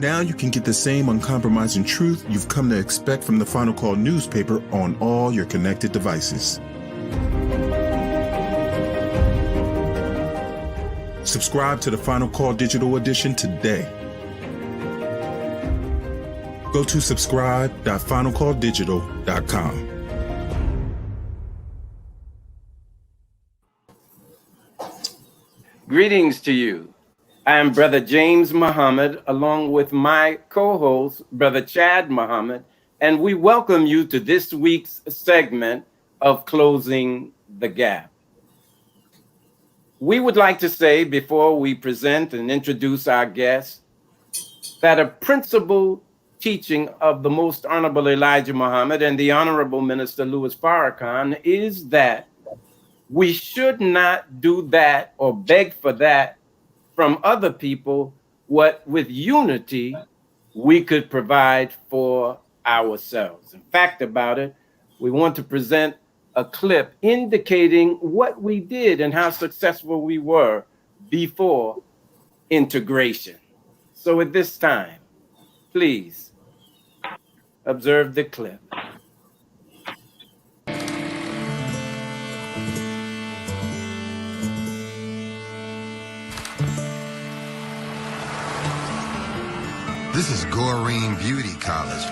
Now you can get the same uncompromising truth you've come to expect from the Final Call newspaper on all your connected devices. Subscribe to the Final Call Digital Edition today. Go to subscribe.finalcalldigital.com. Greetings to you. I am Brother James Muhammad, along with my co-host, Brother Chad Muhammad, and we welcome you to this week's segment of Closing the Gap. We would like to say, before we present and introduce our guests, that a principal teaching of the Most Honorable Elijah Muhammad and the Honorable Minister Louis Farrakhan is that we should not do that or beg for that from other people, what with unity we could provide for ourselves. In fact about it, we want to present a clip indicating what we did and how successful we were before integration. So at this time, please observe the clip. This is Goreen Beauty College,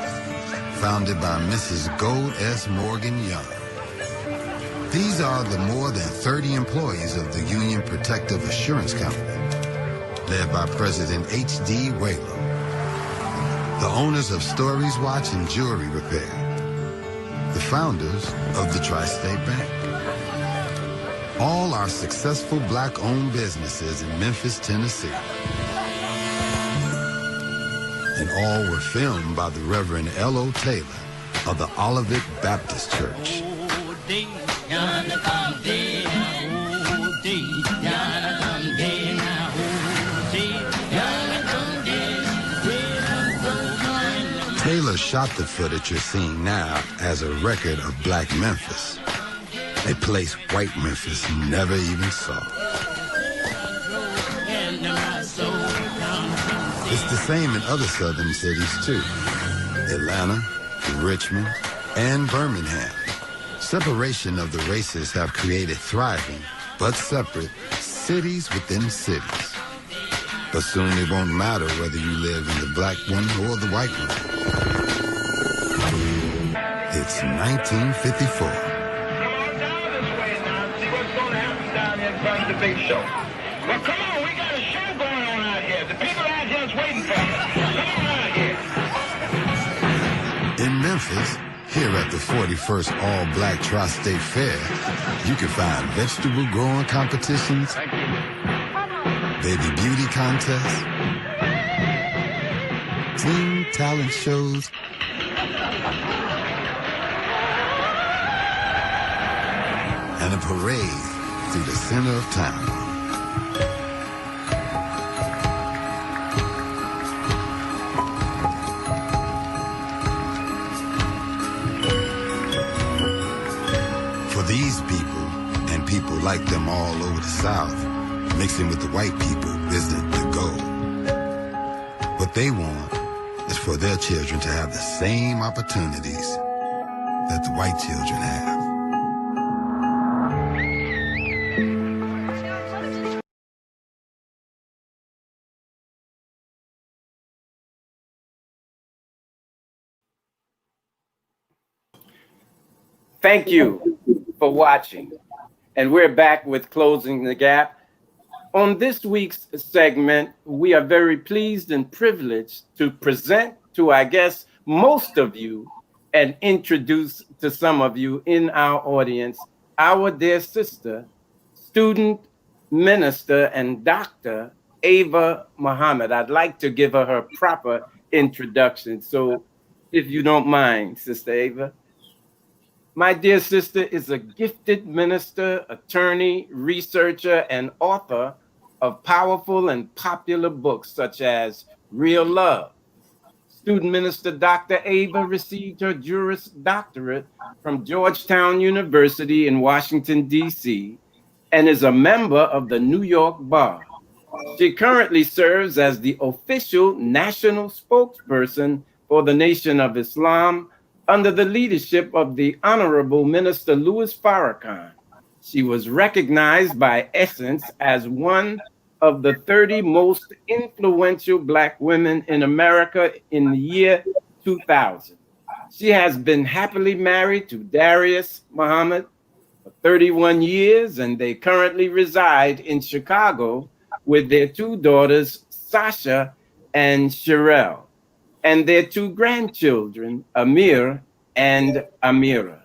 founded by Mrs. Gold S. Morgan Young. These are the more than 30 employees of the Union Protective Assurance Company, led by President H.D. Waylo. The owners of Stories Watch and Jewelry Repair. The founders of the Tri-State Bank. All are successful Black-owned businesses in Memphis, Tennessee. And all were filmed by the Reverend L.O. Taylor of the Olivet Baptist Church. Taylor shot the footage you're seeing now as a record of Black Memphis, a place white Memphis never even saw. It's the same in other southern cities too. Atlanta, Richmond, and Birmingham. Separation of the races have created thriving, but separate, cities within cities. But soon it won't matter whether you live in the Black one or the white one. It's 1954. Come on down this way now and see what's going to happen down here in front of the big show. Well, come on, we got a show going on out here. The people out here is waiting for us. Come on out here. In Memphis, here at the 41st All-Black Tri-State Fair, you can find vegetable growing competitions, baby beauty contests, teen talent shows, and a parade through the center of town. For these people, and people like them all over the South, mixing with the white people isn't the goal. What they want is for their children to have the same opportunities that the white children have. Thank you for watching. And we're back with Closing the Gap. On this week's segment, we are very pleased and privileged to present to, I guess, most of you and introduce to some of you in our audience, our dear sister, student, minister, and Dr. Ava Muhammad. I'd like to give her proper introduction. So if you don't mind, Sister Ava. My dear sister is a gifted minister, attorney, researcher, and author of powerful and popular books such as Real Love. Student minister Dr. Ava received her Juris Doctorate from Georgetown University in Washington, D.C., and is a member of the New York Bar. She currently serves as the official national spokesperson for the Nation of Islam under the leadership of the Honorable Minister Louis Farrakhan. She was recognized by Essence as one of the 30 most influential Black women in America in the year 2000. She has been happily married to Darius Muhammad for 31 years, and they currently reside in Chicago with their two daughters, Sasha and Sherelle, and their two grandchildren, Amir and Amira.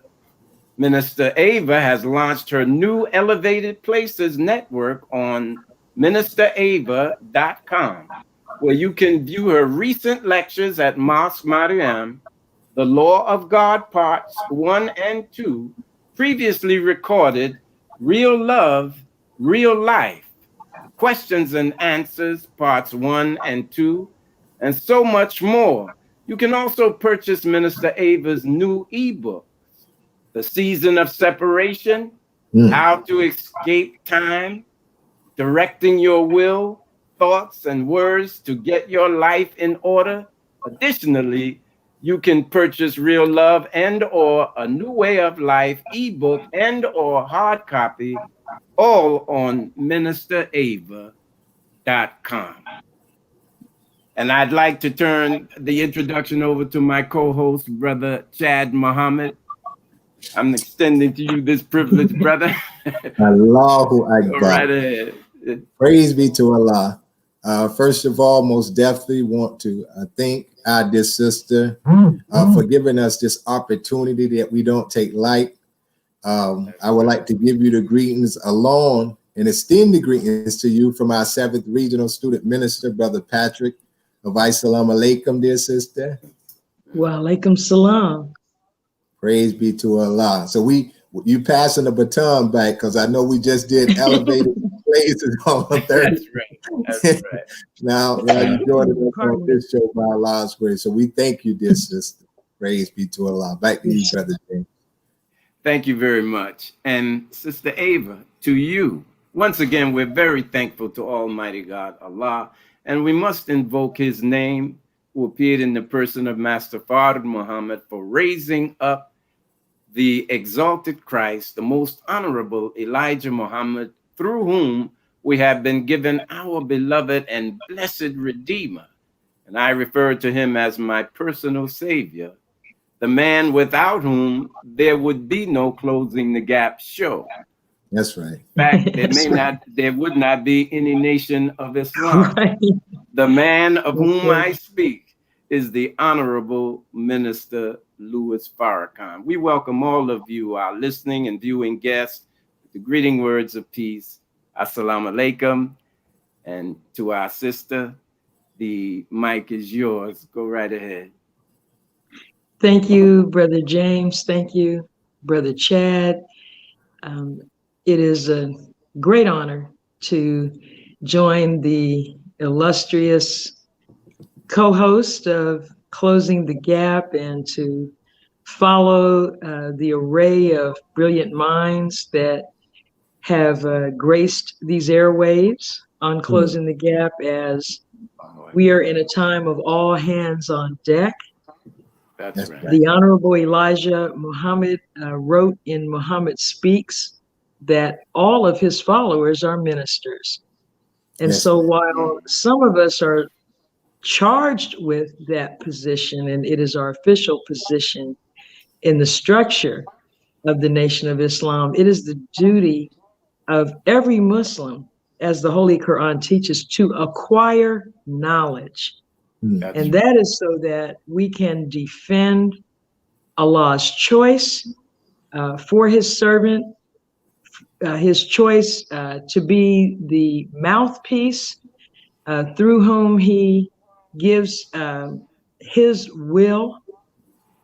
Minister Ava has launched her new Elevated Places network on ministerava.com, where you can view her recent lectures at Mosque Mariam, The Law of God Parts 1 and 2, previously recorded Real Love, Real Life, Questions and Answers Parts 1 and 2, and so much more. You can also purchase Minister Ava's new ebook, The Season of Separation, How to Escape Time, Directing Your Will, Thoughts, and Words to Get Your Life in Order. Additionally, you can purchase Real Love and or A New Way of Life ebook and or hard copy, all on ministerava.com. And I'd like to turn the introduction over to my co-host, Brother Chad Muhammad. I'm extending to you this privilege, brother. Allahu Akbar. Go right ahead. Praise be to Allah. First of all, most definitely want to thank our dear sister for giving us this opportunity that we don't take light. I would like to give you the greetings along and extend the greetings to you from our 7th Regional Student Minister, Brother Patrick. Of Assalamu alaikum, dear sister. Wa alaikum salam. Praise be to Allah. So you passing the baton back, because I know we just did Elevated Places on Thursday. That's right. Now you joined us on this show by Allah's grace. So we thank you, dear sister. Praise be to Allah. Back to you, Brother James. Thank you very much. And Sister Ava, to you, once again, we're very thankful to Almighty God, Allah, and we must invoke his name, who appeared in the person of Master Fard Muhammad, for raising up the exalted Christ, the most honorable Elijah Muhammad, through whom we have been given our beloved and blessed Redeemer. And I refer to him as my personal savior, the man without whom there would be no Closing the Gap show. That's right. In fact, there would not be any Nation of Islam. Right. The man of whom I speak is the Honorable Minister Louis Farrakhan. We welcome all of you, our listening and viewing guests, with the greeting words of peace. Assalamu alaikum. And to our sister, the mic is yours. Go right ahead. Thank you, Brother James. Thank you, Brother Chad. It is a great honor to join the illustrious co-host of Closing the Gap and to follow the array of brilliant minds that have graced these airwaves on Closing the Gap, as we are in a time of all hands on deck. That's right. The Honorable Elijah Muhammad wrote in Muhammad Speaks that all of his followers are ministers. And so while some of us are charged with that position, and it is our official position in the structure of the Nation of Islam, it is the duty of every Muslim, as the Holy Quran teaches, to acquire knowledge. And that is so that we can defend Allah's choice for his servant, his choice to be the mouthpiece through whom he gives his will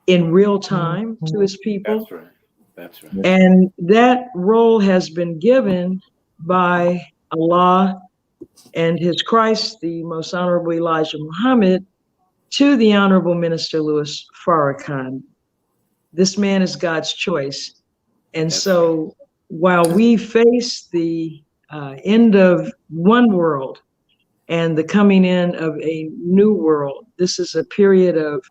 in real time to his people. That's right. That's right. And that role has been given by Allah and his Christ, the most honorable Elijah Muhammad, to the Honorable Minister Louis Farrakhan. This man is God's choice. And so while we face the end of one world and the coming in of a new world. This is a period of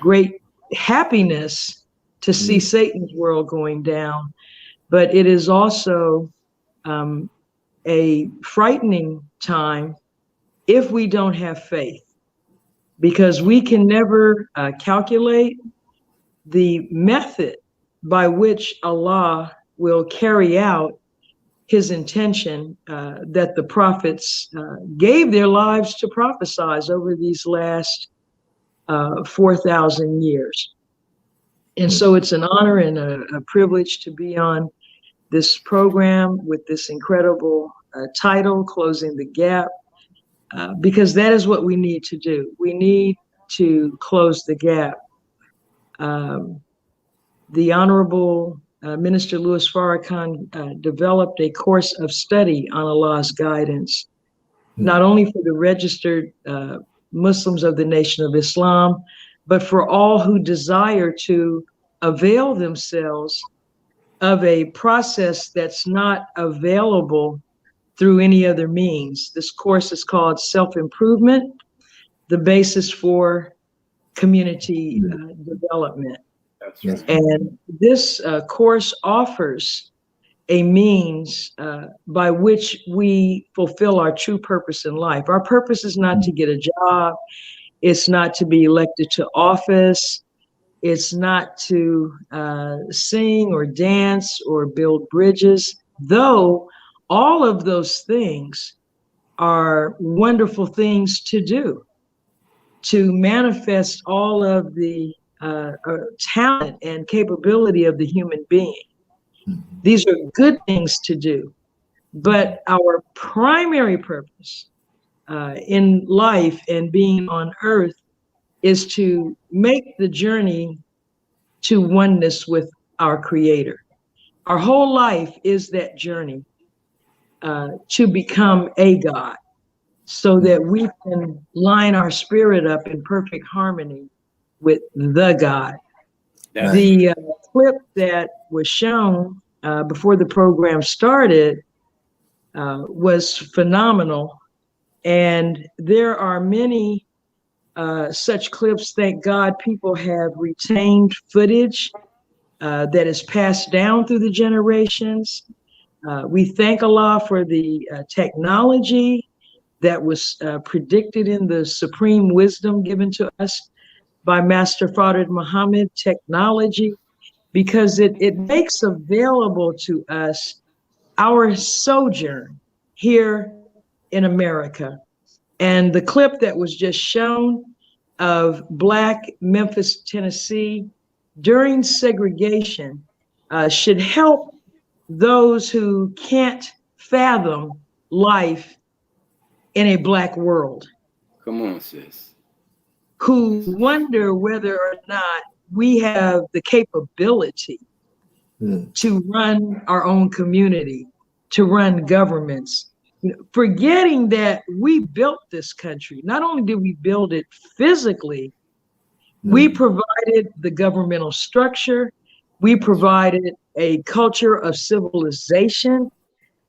great happiness to see Satan's world going down, but it is also a frightening time if we don't have faith, because we can never calculate the method by which Allah will carry out his intention that the prophets gave their lives to prophesize over these last 4,000 years. And so it's an honor and a privilege to be on this program with this incredible title, Closing the Gap, because that is what we need to do. We need to close the gap. The Honorable Minister Louis Farrakhan developed a course of study on Allah's guidance, not only for the registered Muslims of the Nation of Islam, but for all who desire to avail themselves of a process that's not available through any other means. This course is called Self-Improvement, the Basis for Community Development. That's right. And this course offers a means by which we fulfill our true purpose in life. Our purpose is not to get a job. It's not to be elected to office. It's not to sing or dance or build bridges, though all of those things are wonderful things to do, to manifest all of the talent and capability of the human being. These are good things to do, but our primary purpose in life and being on earth is to make the journey to oneness with our Creator. Our whole life is that journey to become a God, so that we can line our spirit up in perfect harmony with the God. That's The clip that was shown before the program started was phenomenal. And there are many such clips. Thank God people have retained footage that is passed down through the generations. We thank Allah for the technology that was predicted in the supreme wisdom given to us by Master Fard Muhammad, technology, because it makes available to us our sojourn here in America. And the clip that was just shown of Black Memphis, Tennessee during segregation should help those who can't fathom life in a Black world, Come on, sis. who wonder whether or not we have the capability to run our own community, to run governments, forgetting that we built this country. Not only did we build it physically, we provided the governmental structure, we provided a culture of civilization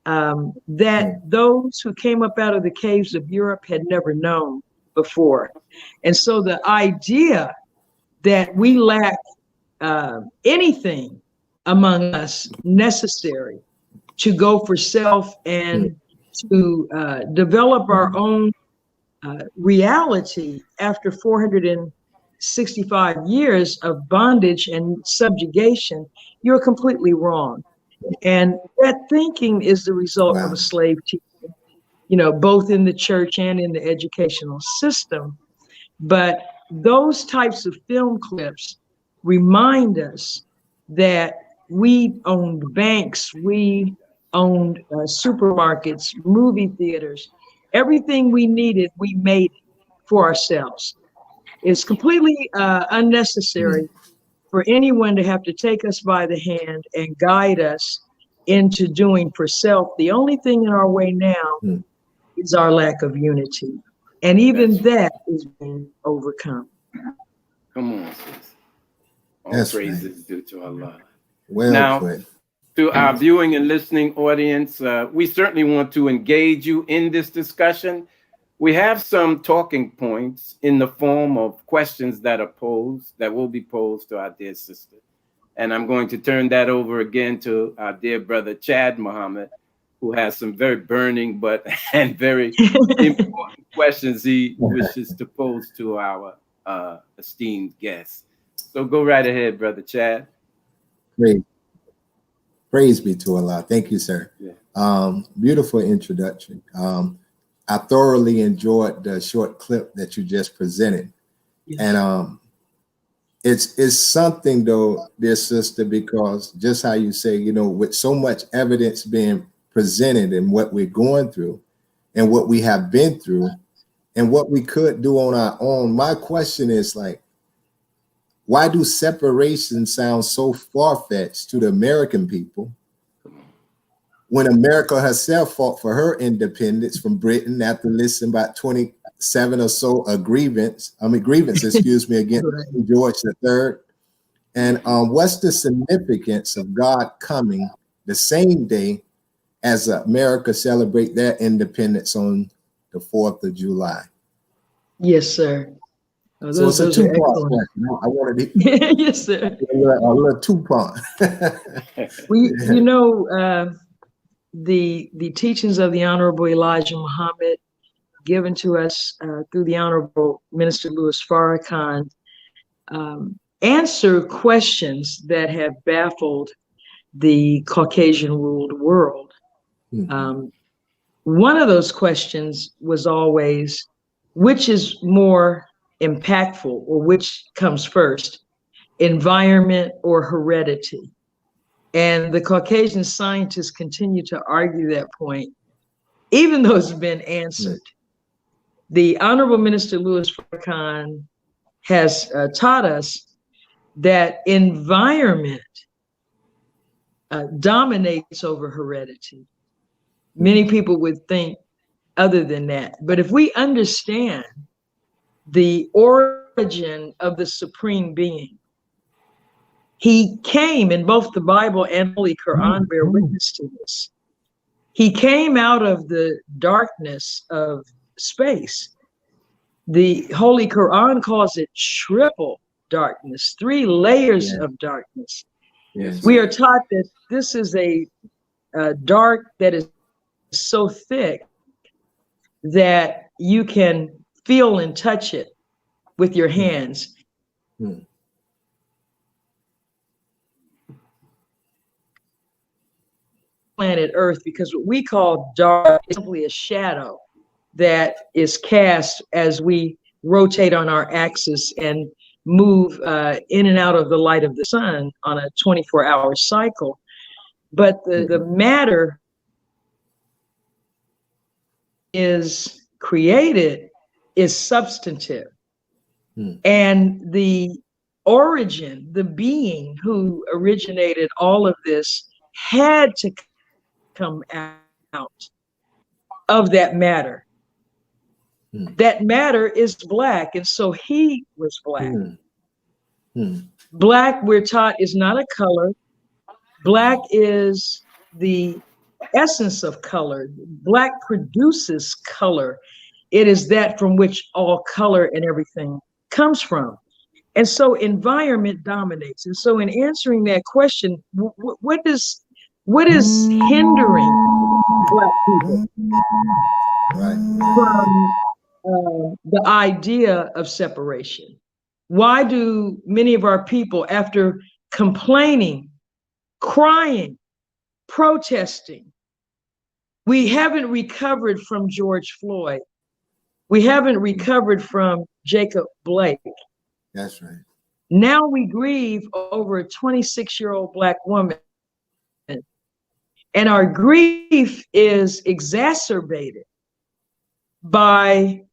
that those who came up out of the caves of Europe had never known before. And so the idea that we lack anything among us necessary to go for self and to develop our own reality after 465 years of bondage and subjugation, you're completely wrong. And that thinking is the result of a slave teaching, both in the church and in the educational system. But those types of film clips remind us that we owned banks, we owned supermarkets, movie theaters. Everything we needed, we made for ourselves. It's completely unnecessary for anyone to have to take us by the hand and guide us into doing for self. The only thing in our way now is our lack of unity. And even that is being overcome. Come on, sis. All That's praises due to Allah. Well Now, put. To our viewing and listening audience, we certainly want to engage you in this discussion. We have some talking points in the form of questions that are posed, that will be posed to our dear sister. And I'm going to turn that over again to our dear brother, Chad Muhammad, who has some very burning and very important questions he wishes to pose to our esteemed guests. So go right ahead, brother Chad. Praise be to Allah. Thank you, sir. Yeah. Beautiful introduction. I thoroughly enjoyed the short clip that you just presented. Yes. And it's something though, dear sister, because just how you say, you know, with so much evidence being presented and what we're going through and what we have been through and what we could do on our own, my question is like, why do separation sound so far-fetched to the American people when America herself fought for her independence from Britain after listening about 27 or so grievances, excuse me, against George III? And what's the significance of God coming the same day as America celebrate their independence on the 4th of July? Yes, sir. Oh, So it's a two-part question. I wanted to yes, sir. A little two-part. You know, the teachings of the Honorable Elijah Muhammad given to us through the Honorable Minister Louis Farrakhan answer questions that have baffled the Caucasian-ruled world. Mm-hmm. One of those questions was always, which is more impactful, or which comes first, environment or heredity? And the Caucasian scientists continue to argue that point, even though it's been answered. The Honorable Minister Louis Farrakhan has taught us that environment dominates over heredity. Many people would think other than that. But if we understand the origin of the Supreme Being, he came, in both the Bible and Holy Quran bear witness to this. He came out of the darkness of space. The Holy Quran calls it triple darkness, 3 layers of darkness. Yes. We are taught that this is a dark that is so thick that you can feel and touch it with your hands. Planet Earth, because what we call dark is simply a shadow that is cast as we rotate on our axis and move in and out of the light of the sun on a 24-hour cycle. But the matter is created, is substantive. And the origin, the being who originated all of this, had to come out of that matter. That matter is black, and so he was black. Black, we're taught, is not a color. Black is the essence of color. Black produces color. It is that from which all color and everything comes from. And so environment dominates. And so in answering that question, what is hindering Black people from the idea of separation? Why do many of our people, after complaining, crying, protesting, we haven't recovered from George Floyd, we haven't recovered from Jacob Blake. That's right. Now we grieve over a 26-year-old Black woman. And our grief is exacerbated by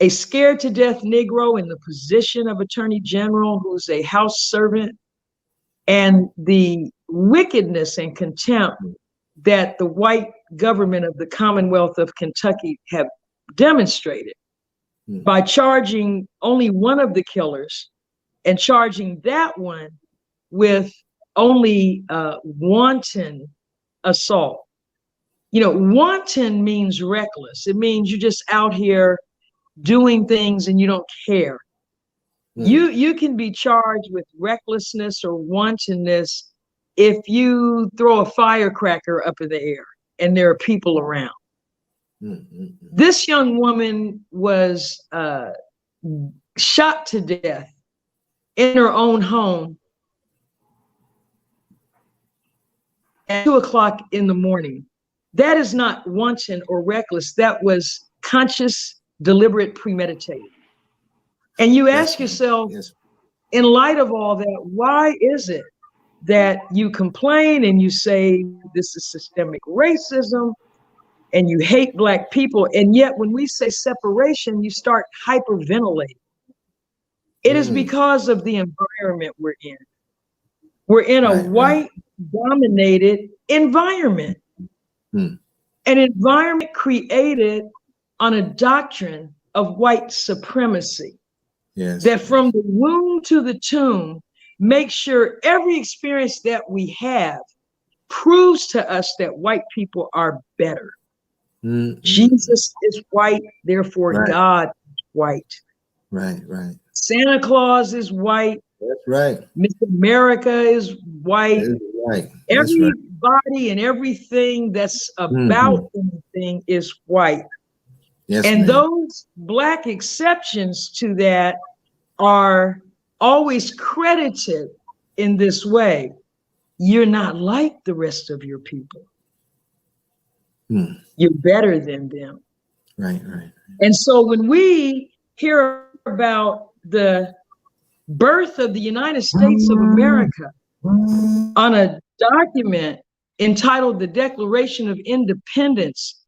a scared to death Negro in the position of Attorney General who's a house servant, and the wickedness and contempt that the white government of the Commonwealth of Kentucky have demonstrated by charging only one of the killers and charging that one with only wanton assault. You know, wanton means reckless. It means you're just out here doing things and you don't care. You can be charged with recklessness or wantonness if you throw a firecracker up in the air and there are people around. This young woman was shot to death in her own home at 2:00 in the morning. That is not wanton or reckless. That was conscious, deliberate, premeditated. And you ask yourself, in light of all that, why is it that you complain and you say this is systemic racism and you hate Black people, and yet when we say separation, you start hyperventilating? It is because of the environment we're in. We're in a white-dominated environment. An environment created on a doctrine of white supremacy. That from the womb to the tomb, make sure every experience that we have proves to us that white people are better. Jesus is white, therefore God is white. Santa Claus is white. Miss America is white. Everybody and everything that's about anything is white. And those Black exceptions to that are always credited in this way. You're not like the rest of your people. You're better than them. And so when we hear about the birth of the United States of America on a document entitled the Declaration of Independence,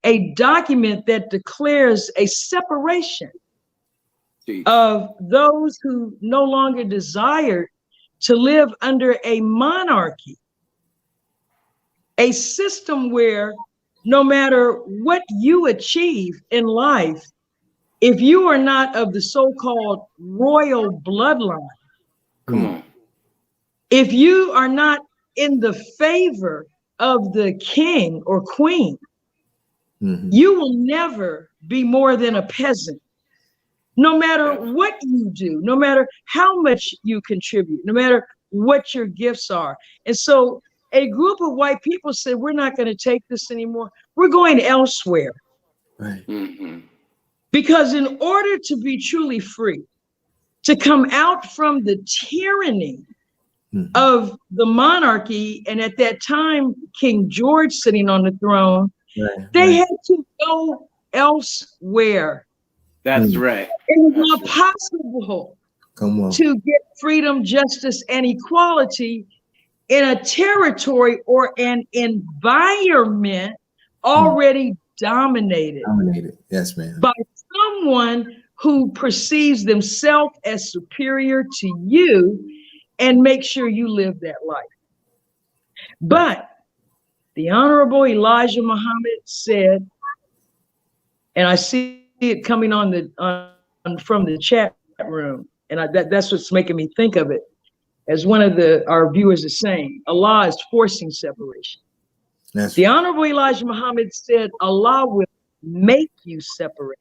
a document that declares a separation of those who no longer desire to live under a monarchy, a system where no matter what you achieve in life, if you are not of the so-called royal bloodline, if you are not in the favor of the king or queen, you will never be more than a peasant. No matter what you do, no matter how much you contribute, no matter what your gifts are. And so a group of white people said, we're not going to take this anymore. We're going elsewhere. Because in order to be truly free, to come out from the tyranny of the monarchy, and at that time, King George sitting on the throne, they had to go elsewhere. That's right. It was not possible to get freedom, justice, and equality in a territory or an environment already dominated. By someone who perceives themselves as superior to you and make sure you live that life. But the Honorable Elijah Muhammad said, and I see it coming on from the chat room, and that's what's making me think of it, as one of our viewers is saying, Allah is forcing separation. The Honorable Elijah Muhammad said, Allah will make you separate.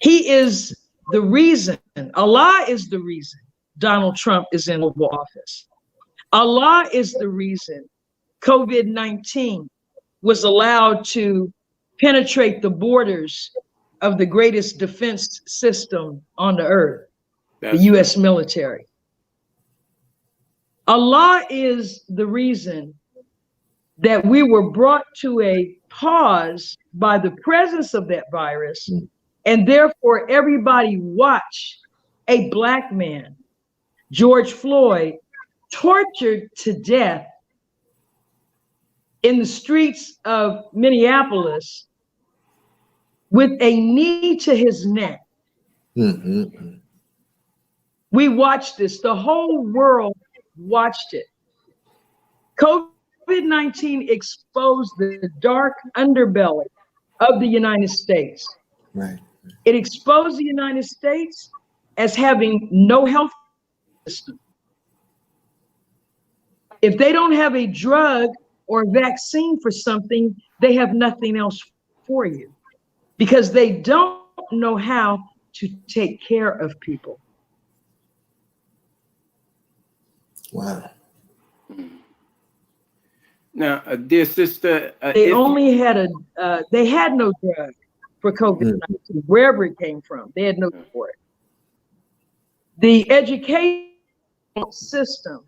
He is the reason, Allah is the reason Donald Trump is in Oval Office. Allah is the reason COVID-19 was allowed to penetrate the borders of the greatest defense system on the earth, the US military. Allah is the reason that we were brought to a pause by the presence of that virus, and therefore everybody watched a Black man, George Floyd, tortured to death in the streets of Minneapolis with a knee to his neck. We watched this, the whole world watched it. COVID-19 exposed the dark underbelly of the United States. Right. It exposed the United States as having no health system. If they don't have a drug or vaccine for something, they have nothing else for you because they don't know how to take care of people. Wow. Now, dear sister, They only had they had no drug for COVID-19, wherever it came from. They had no drug for it. The education system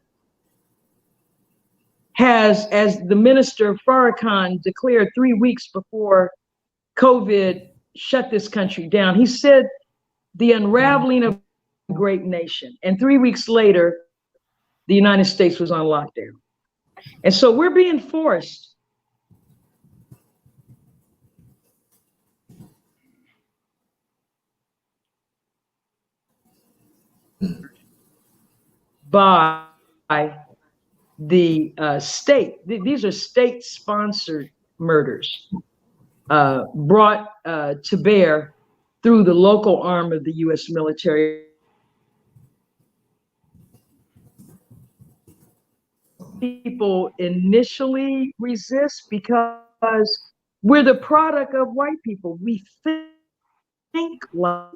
has, as the minister Farrakhan declared 3 weeks before COVID shut this country down, he said the unraveling of a great nation. And 3 weeks later, the United States was on lockdown. And so we're being forced by the state. These are state-sponsored murders brought to bear through the local arm of the U.S. military. People initially resist because we're the product of white people. We think like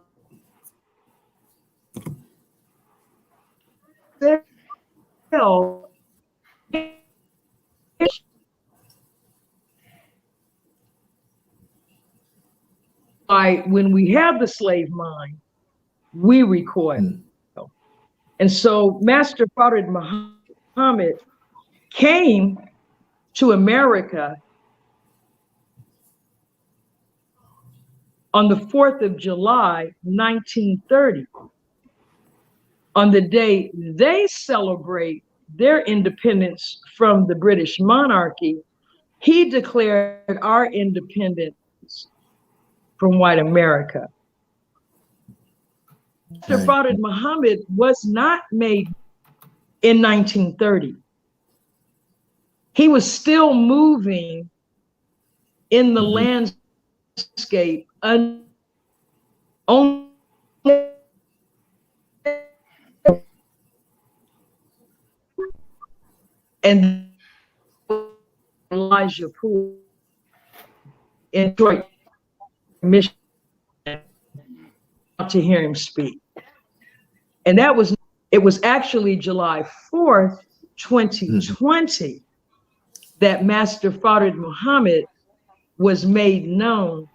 when we have the slave mind, we recoil. And so Master Fard Muhammad came to America on the 4th of July, 1930. On the day they celebrate their independence from the British monarchy, he declared our independence from white America. Dr. Fard Muhammad was not made in 1930. He was still moving in the landscape only and Elijah Poole in Detroit, Michigan, to hear him speak. And it was actually July 4th, 2020, that Master Fard Muhammad was made known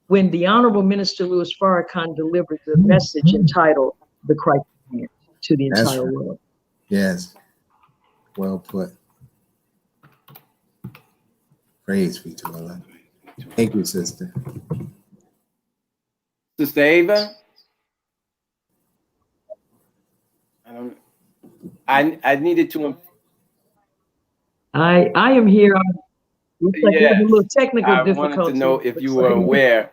when the Honorable Minister Louis Farrakhan delivered the message entitled The Criterion to the entire world. Yes. Well put. Praise be to Allah. Thank you, sister. Sister Ava? I needed to. I am here. Yes, a little technical I difficulty. wanted to know if you were aware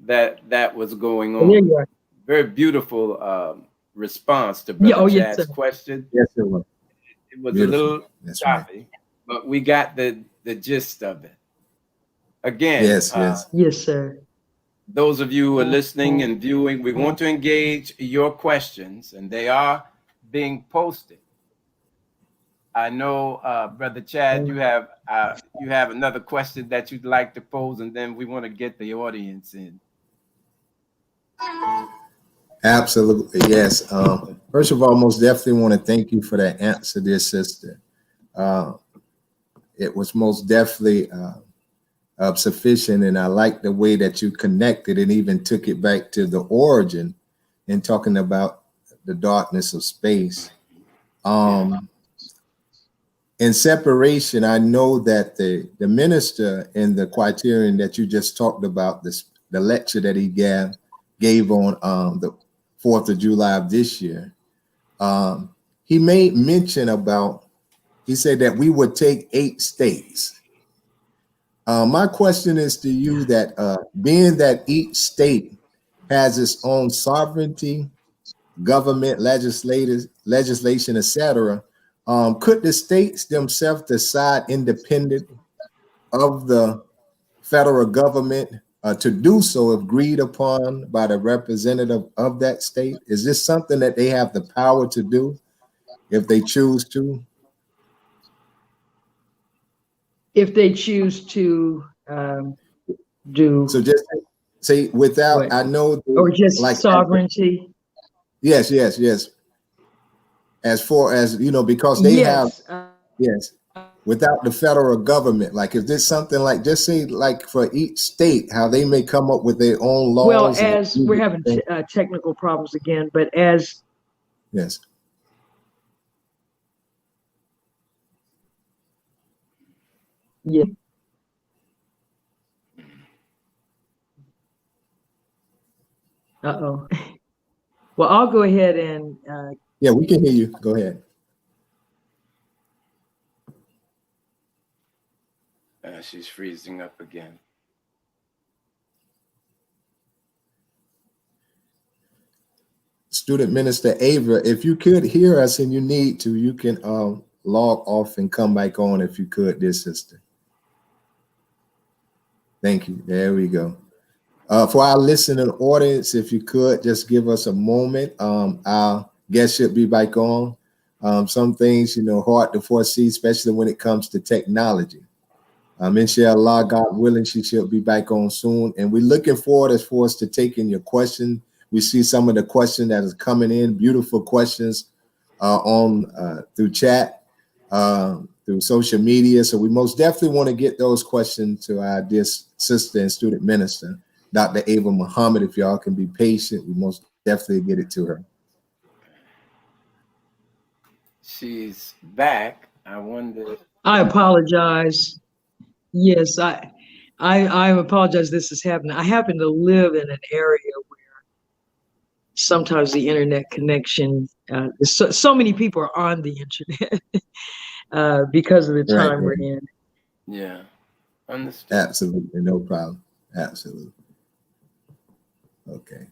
that was going on. There you are. Very beautiful response to Brother Chad's question. Yes, it was. It was a little choppy, right. but we got the gist of it. Again, yes, yes, sir. Those of you who are listening and viewing, we want to engage your questions, and they are being posted. I know, Brother Chad, you have another question that you'd like to pose, and then we want to get the audience in. Absolutely, yes. First of all, most definitely want to thank you for that answer, dear sister. It was most definitely sufficient, and I like the way that you connected and even took it back to the origin in talking about the darkness of space. In separation, I know that the minister in the criterion that you just talked about, the lecture that he gave on the 4th of July of this year, he made mention about, he said that we would take 8 states. My question is to you that being that each state has its own sovereignty, government, legislation, etc., could the states themselves decide independent of the federal government to do so if agreed upon by the representative of that state? Is this something that they have the power to do? if they choose to? If they choose to do So just say without, what? I know, Or like, just sovereignty? yes, yes, yes. As far as, because they have, Yes. yes, without the federal government, like if there's something like, just say like for each state, how they may come up with their own Well, laws and as we're having technical problems again, but as yes. yeah. Uh-oh. Well, I'll go ahead and Yeah, we can hear you. Go ahead. She's freezing up again. Student Minister Ava, if you could hear us and you need to, you can log off and come back on if you could, dear sister. Thank you. There we go. For our listening audience, if you could just give us a moment, our guest should be back on. Some things, hard to foresee, especially when it comes to technology. Inshallah, God willing, she should be back on soon. And we're looking forward as far as to taking your question. We see some of the questions that is coming in, beautiful questions on through chat, through social media. So we most definitely want to get those questions to our dear sister and student minister, Dr. Ava Muhammad. If y'all can be patient, we most definitely get it to her. She's back. I wonder. I apologize. Yes, I apologize this is happening. I happen to live in an area where sometimes the internet connection, so many people are on the internet because of the time we're in. Yeah, understood. Absolutely, no problem. Absolutely. Okay.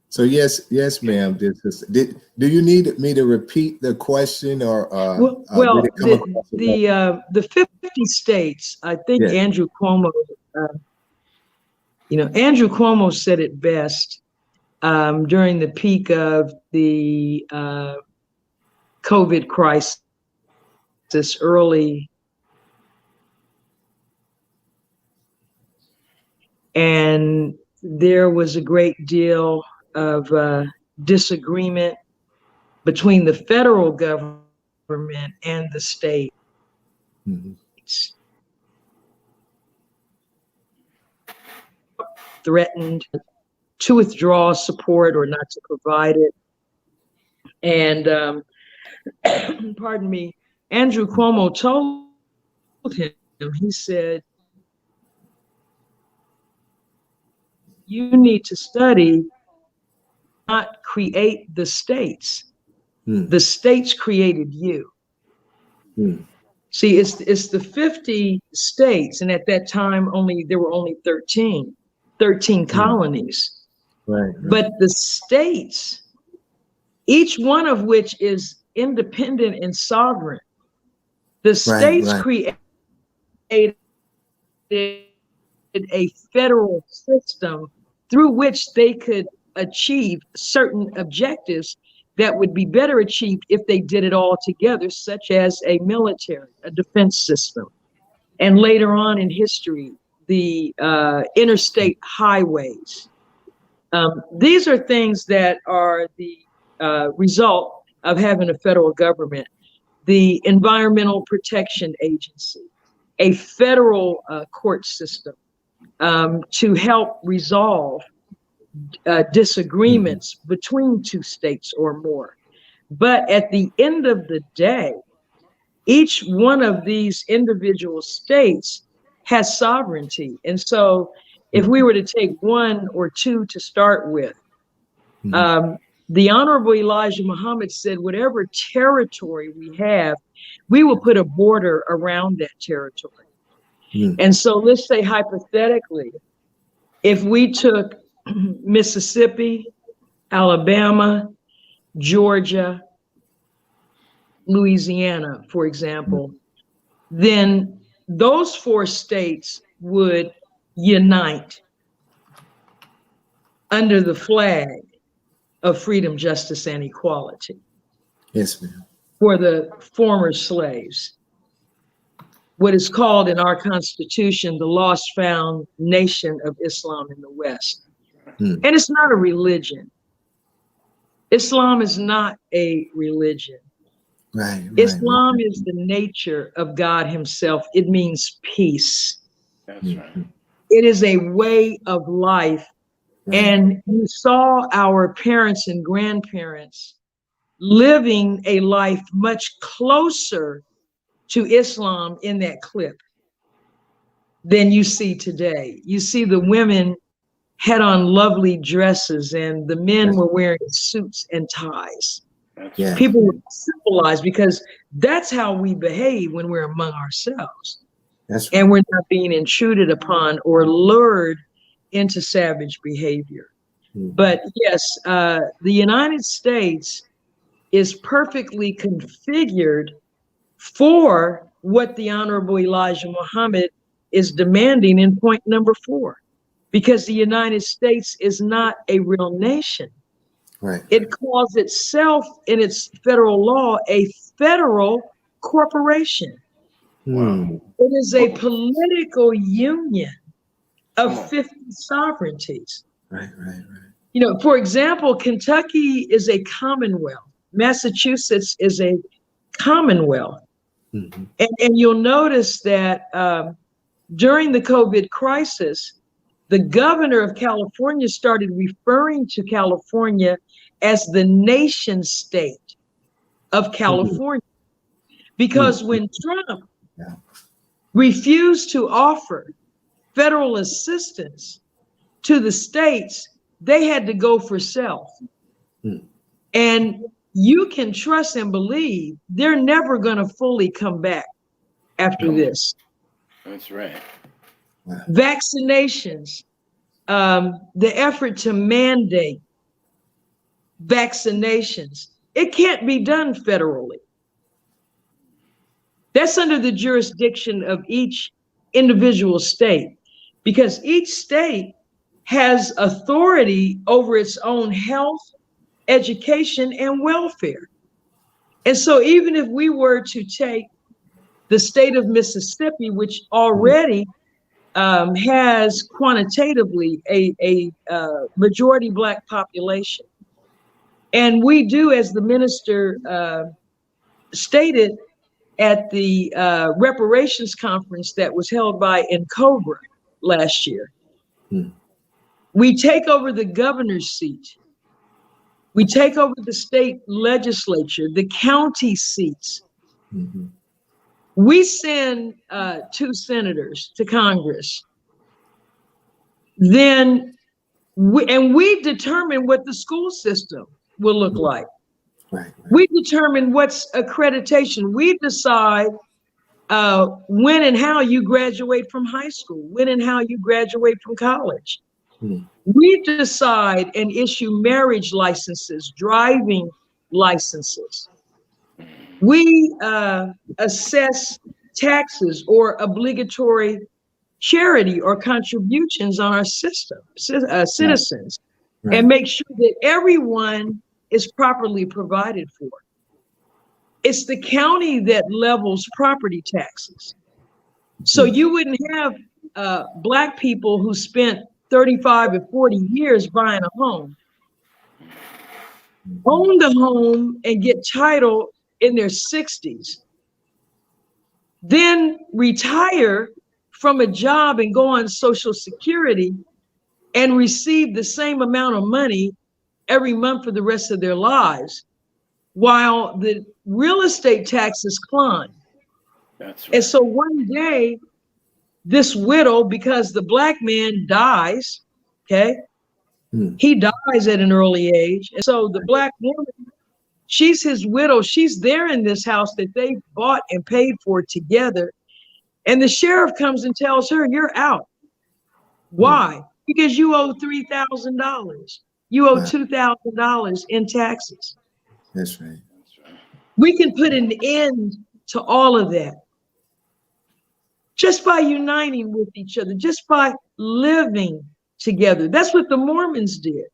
So yes, ma'am. Do you need me to repeat the question, or well, did it come across the 50 states? I think Yeah. Andrew Cuomo, Andrew Cuomo said it best during the peak of the COVID crisis early. And there was a great deal of disagreement between the federal government and the state. Mm-hmm. Threatened to withdraw support or not to provide it. And pardon me, Andrew Cuomo told him, he said, you need to study, not create the states. The states created you. See, it's the 50 states, and at that time there were only 13 colonies. Right. But the states, each one of which is independent and sovereign, the states created a federal system through which they could achieve certain objectives that would be better achieved if they did it all together, such as a military, a defense system. And later on in history, the interstate highways. These are things that are the result of having a federal government. The Environmental Protection Agency, a federal court system to help resolve disagreements between two states or more. But at the end of the day, each one of these individual states has sovereignty. And so if we were to take one or two to start with, the Honorable Elijah Muhammad said, whatever territory we have, we will put a border around that territory. And so let's say hypothetically, if we took Mississippi, Alabama, Georgia, Louisiana, for example, then those four states would unite under the flag of freedom, justice, and equality. Yes, ma'am. For the former slaves. What is called in our Constitution the lost found nation of Islam in the West. And it's not a religion. Islam is not a religion. Right. Islam is the nature of God himself. It means peace. That's right. It is a way of life. Right. And you saw our parents and grandparents living a life much closer to Islam in that clip than you see today. You see the women had on lovely dresses and the men were wearing suits and ties. Yeah. People were civilized because that's how we behave when we're among ourselves. That's right. And we're not being intruded upon or lured into savage behavior. But yes, the United States is perfectly configured for what the Honorable Elijah Muhammad is demanding in point number 4, because the United States is not a real nation. Right. It calls itself in its federal law a federal corporation. Wow. It is a political union of 50 sovereignties. Right. You know, for example, Kentucky is a commonwealth. Massachusetts is a commonwealth. And you'll notice that during the COVID crisis, the governor of California started referring to California as the nation state of California. Because when Trump refused to offer federal assistance to the states, they had to go for self. And you can trust and believe they're never going to fully come back after this. That's right. Vaccinations, the effort to mandate vaccinations, it can't be done federally. That's under the jurisdiction of each individual state, because each state has authority over its own health, education, and welfare. And so even if we were to take the state of Mississippi, which already has quantitatively a majority Black population, and we do, as the minister stated at the reparations conference that was held by Cobra last year, we take over the governor's seat. We take over the state legislature, the county seats. We send 2 senators to Congress. Then we determine what the school system will look like. We determine what's accreditation. We decide when and how you graduate from high school, when and how you graduate from college. We decide and issue marriage licenses, driving licenses. We assess taxes or obligatory charity or contributions on our system, citizens, and make sure that everyone is properly provided for. It's the county that levels property taxes. So you wouldn't have Black people who spent 35 or 40 years buying a home, own the home and get title in their 60s, then retire from a job and go on Social Security and receive the same amount of money every month for the rest of their lives, while the real estate taxes climb. That's right. And so one day, this widow, because the Black man dies, okay? He dies at an early age. And so the Black woman, she's his widow. She's there in this house that they bought and paid for together. And the sheriff comes and tells her, you're out. Why? Because you owe $3,000. You owe $2,000 in taxes. That's right. We can put an end to all of that just by uniting with each other, just by living together. That's what the Mormons did.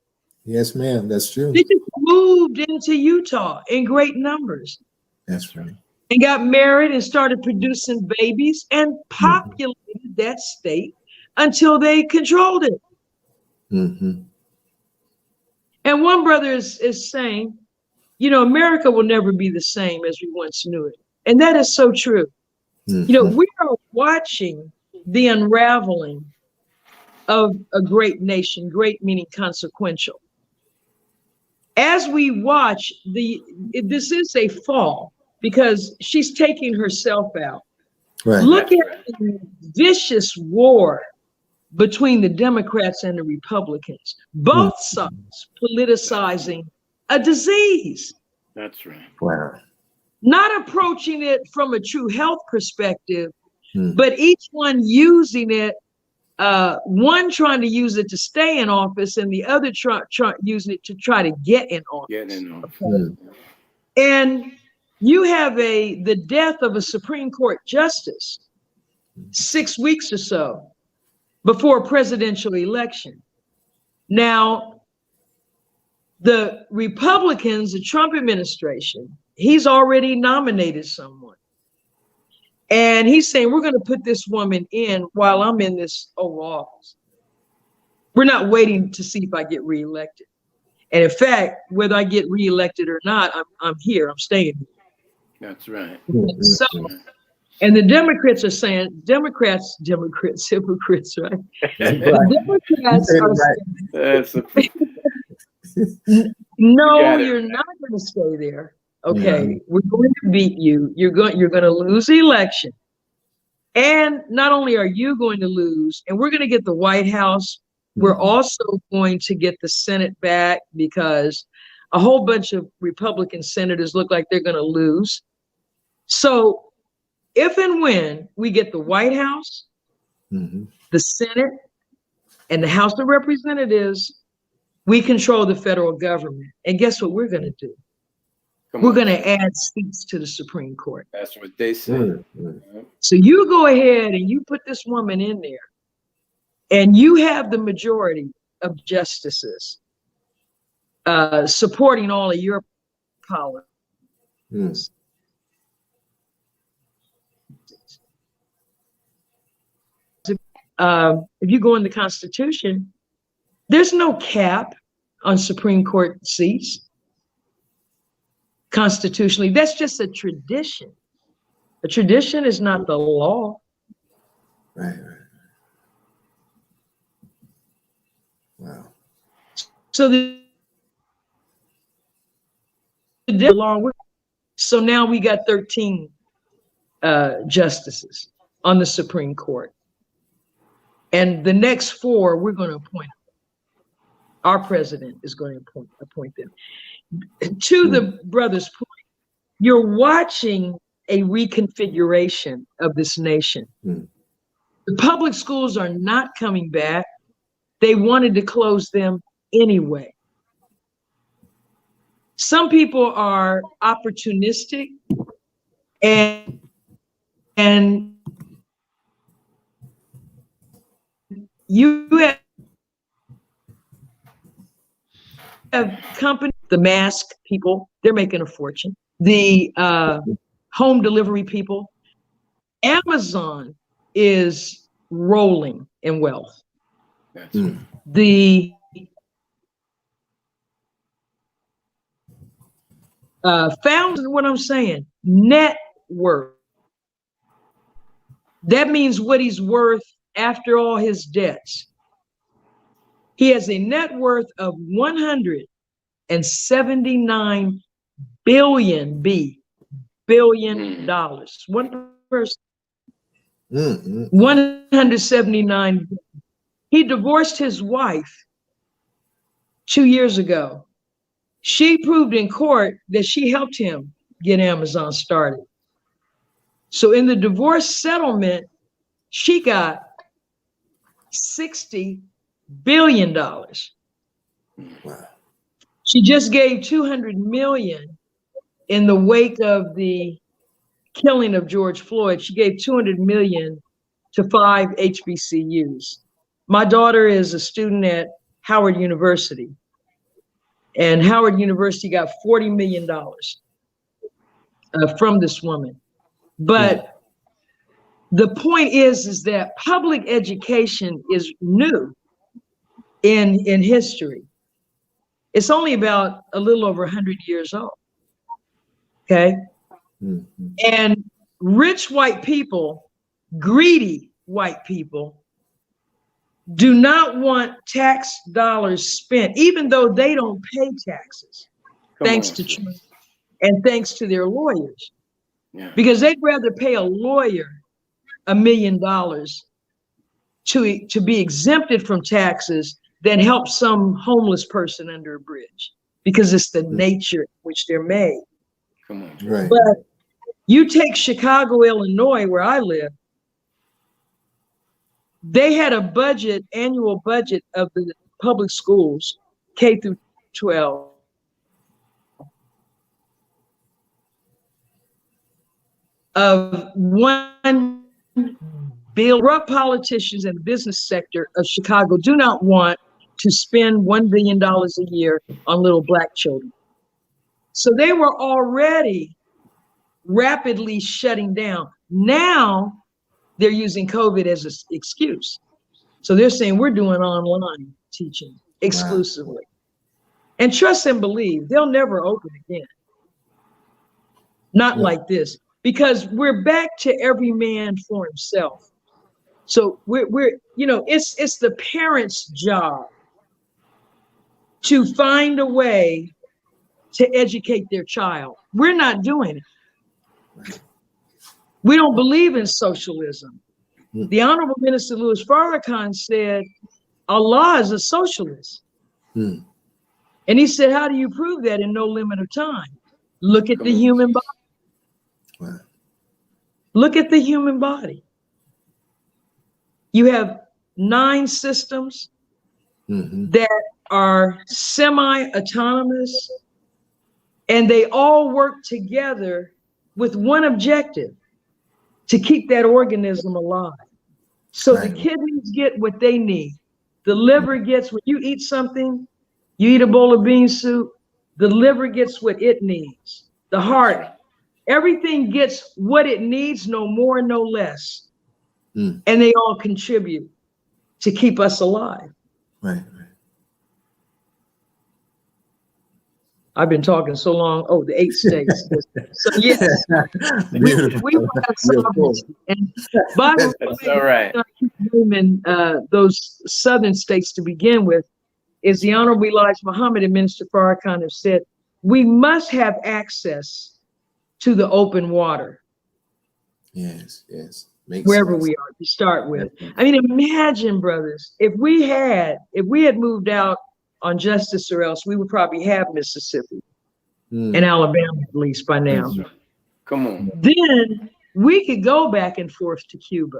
Yes, ma'am. That's true. They just moved into Utah in great numbers That's right. and got married and started producing babies and populated that state until they controlled it. Mm-hmm. And one brother is saying, you know, America will never be the same as we once knew it. And that is so true. Mm-hmm. You know, we are watching the unraveling of a great nation, great meaning consequential. As we watch this is a fall because she's taking herself out. Right. Look at the vicious war between the Democrats and the Republicans, both sides politicizing a disease. That's right. Wow. Not approaching it from a true health perspective, but each one using it, one trying to use it to stay in office and the other using it to try to get in office. And you have the death of a Supreme Court justice 6 weeks or so before a presidential election. Now, the Republicans, the Trump administration, he's already nominated someone. And he's saying, we're going to put this woman in while I'm in this Oval Office. We're not waiting to see if I get reelected. And in fact, whether I get reelected or not, I'm here, I'm staying here. That's right. So, and the Democrats are saying, Democrats, hypocrites, right? The Democrats are saying, no, you're not going to stay there. Okay, we're going to beat you. You're going to lose the election. And not only are you going to lose, and we're going to get the White House, we're also going to get the Senate back because a whole bunch of Republican senators look like they're going to lose. So if and when we get the White House, the Senate, and the House of Representatives, we control the federal government. And guess what we're going to do? We're going to add seats to the Supreme Court. That's what they say. So you go ahead and you put this woman in there, and you have the majority of justices supporting all of your policies. If you go in the Constitution, there's no cap on Supreme Court seats. Constitutionally, that's just a tradition. A tradition is not the law. Right. Wow. So so now we got 13 justices on the Supreme Court. And the next 4, we're going to appoint. Our president is going to appoint them. To the brother's point, you're watching a reconfiguration of this nation. The public schools are not coming back. They wanted to close them anyway. Some people are opportunistic and you have companies, the mask people, they're making a fortune. The home delivery people. Amazon is rolling in wealth. That's right. The found what I'm saying, net worth. That means what he's worth after all his debts. He has a net worth of $179 billion dollars. One person. 179. He divorced his wife 2 years ago. She proved in court that she helped him get Amazon started. So in the divorce settlement, she got $60 billion. Wow. She just gave $200 million in the wake of the killing of George Floyd. She gave $200 million to 5 HBCUs. My daughter is a student at Howard University. And Howard University got $40 million from this woman. But the point is that public education is new in history. It's only about a little over 100 years old. Okay. And rich white people, greedy white people, do not want tax dollars spent, even though they don't pay taxes, thanks to Trump and thanks to their lawyers. Yeah. Because they'd rather pay a lawyer $1 million to be exempted from taxes than help some homeless person under a bridge, because it's the nature in which they're made. Come on. Right. But you take Chicago, Illinois, where I live, they had a budget, annual budget of the public schools, K through 12, of $1 billion. Corrupt politicians and the business sector of Chicago do not want to spend $1 billion a year on little black children. So they were already rapidly shutting down. Now they're using COVID as an excuse. So they're saying we're doing online teaching exclusively. Wow. And trust and believe, they'll never open again. Not like this, because we're back to every man for himself. So we're it's the parents' job to find a way to educate their child. We're not doing it. We don't believe in socialism. The Honorable Minister Louis Farrakhan said, Allah is a socialist. And he said, how do you prove that in no limit of time? Look at the human body. Wow. Look at the human body. You have 9 systems that are semi-autonomous, and they all work together with one objective: to keep that organism alive. So the kidneys get what they need. The liver gets, when you eat something, you eat a bowl of bean soup, the liver gets what it needs. The heart, everything gets what it needs, no more, no less. And they all contribute to keep us alive. Right. I've been talking so long. Oh, the 8 states. So yes, we have sovereignty. And by the way, that's all right. Naming those southern states to begin with, is the Honorable Elijah Muhammad and Minister Farrakhan have said we must have access to the open water. Yes. Makes wherever sense. We are to start with. I mean, imagine, brothers, if we had moved out on justice or else, we would probably have Mississippi and Alabama at least by now. Come on. Then we could go back and forth to Cuba.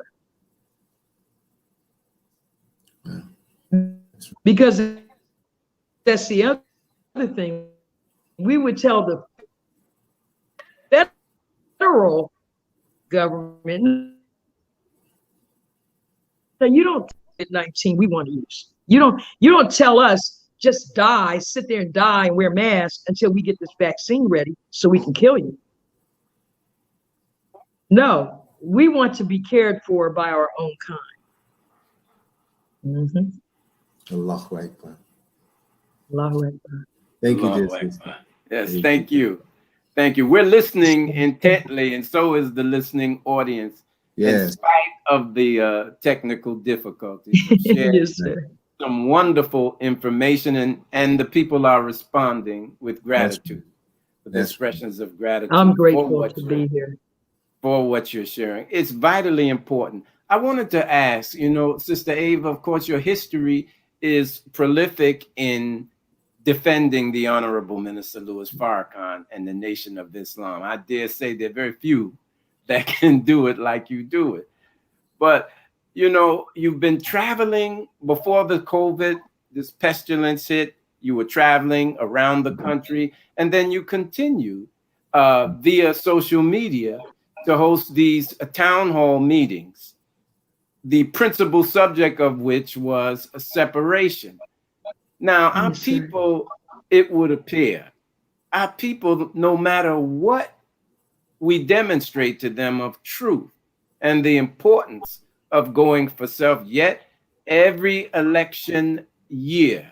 Because that's the other thing. We would tell the federal government, that you don't COVID-19 we want to use. You don't tell us just die, sit there and die and wear masks until we get this vaccine ready so we can kill you. No, we want to be cared for by our own kind. Allahu Akbar. Allahu Akbar. Thank you, Allahu Akbar. Yes, thank you. Thank you. We're listening intently, and so is the listening audience. Yes. In spite of the technical difficulties. Yes, sir. Some wonderful information, and the people are responding with gratitude, with expressions of gratitude. I'm grateful to be here. For what you're sharing. It's vitally important. I wanted to ask, Sister Ava, of course, your history is prolific in defending the Honorable Minister Louis Farrakhan and the Nation of Islam. I dare say there are very few that can do it like you do it. But, you've been traveling before the COVID, this pestilence hit. You were traveling around the country, and then you continue via social media to host these town hall meetings, the principal subject of which was a separation. Now, our people it would appear, our people, no matter what we demonstrate to them of truth and the importance of going for self, yet every election year,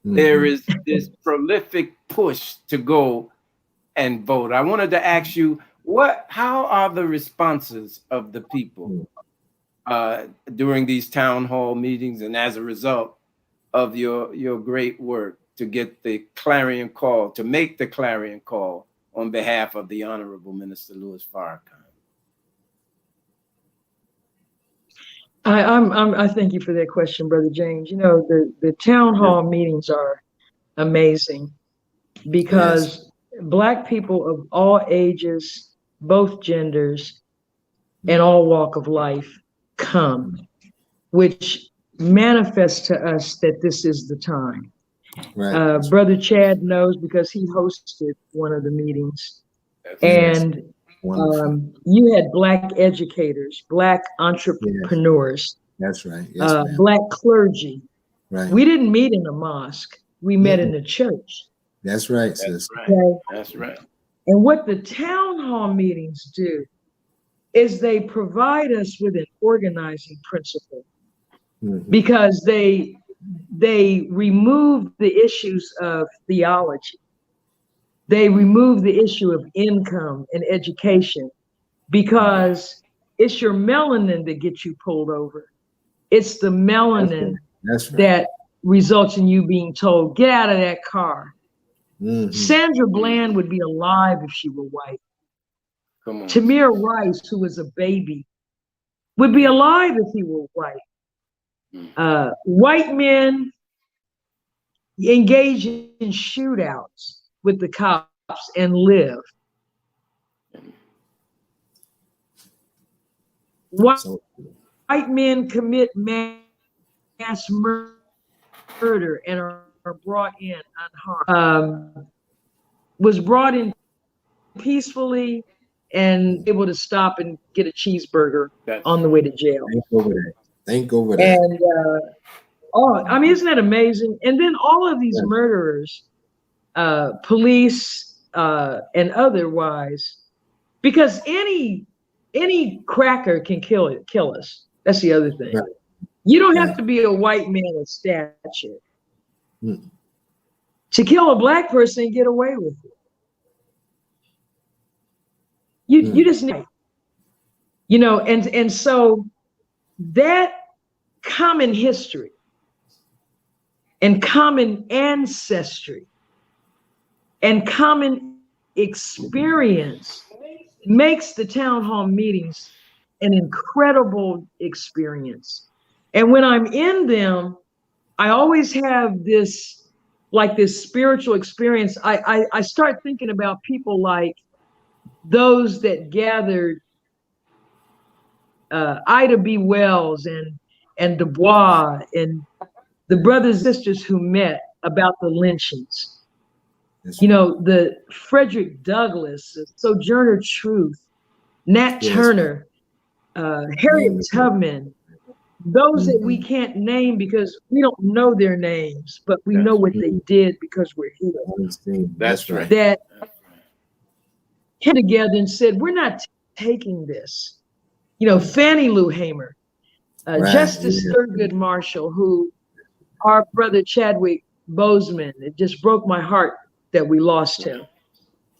there is this prolific push to go and vote. I wanted to ask you, how are the responses of the people during these town hall meetings, and as a result of your great work to get the clarion call, to make the clarion call on behalf of the Honorable Minister Louis Farrakhan? I thank you for that question, Brother James. You know, the town hall meetings are amazing because Black people of all ages, both genders, and all walk of life come, which manifests to us that this is the time. Right. Brother Chad knows because he hosted one of the meetings. And you had Black educators, Black entrepreneurs. That's right. Yes, Black clergy. Right. We didn't meet in a mosque. We met in the church. That's right, sis. Right. Okay? That's right. And what the town hall meetings do is they provide us with an organizing principle, because they remove the issues of theology. They remove the issue of income and education, because it's your melanin that gets you pulled over. It's the melanin that results in you being told, get out of that car. Sandra Bland would be alive if she were white. Come on. Tamir Rice, who was a baby, would be alive if he were white. White men engage in shootouts with the cops and live. White men commit mass murder and are brought in unharmed. Was brought in peacefully and able to stop and get a cheeseburger on the way to jail. Thank over that. And I mean, isn't that amazing? And then all of these murderers, police and otherwise, because any cracker can kill us. That's the other thing. Right. You don't have to be a white man of stature to kill a Black person and get away with it. You just need, and so that common history and common ancestry and common experience makes the town hall meetings an incredible experience. And when I'm in them, I always have this spiritual experience. I start thinking about people like those that gathered, Ida B. Wells and Du Bois and the brothers and sisters who met about the lynchings. The Frederick Douglass, Sojourner Truth, Nat Turner, Harriet Tubman, those that we can't name because we don't know their names, but we know what they did because we're here. That's right. That came together and said, we're not taking this. Fannie Lou Hamer, Justice Thurgood Marshall, who our brother Chadwick Boseman, it just broke my heart that we lost him.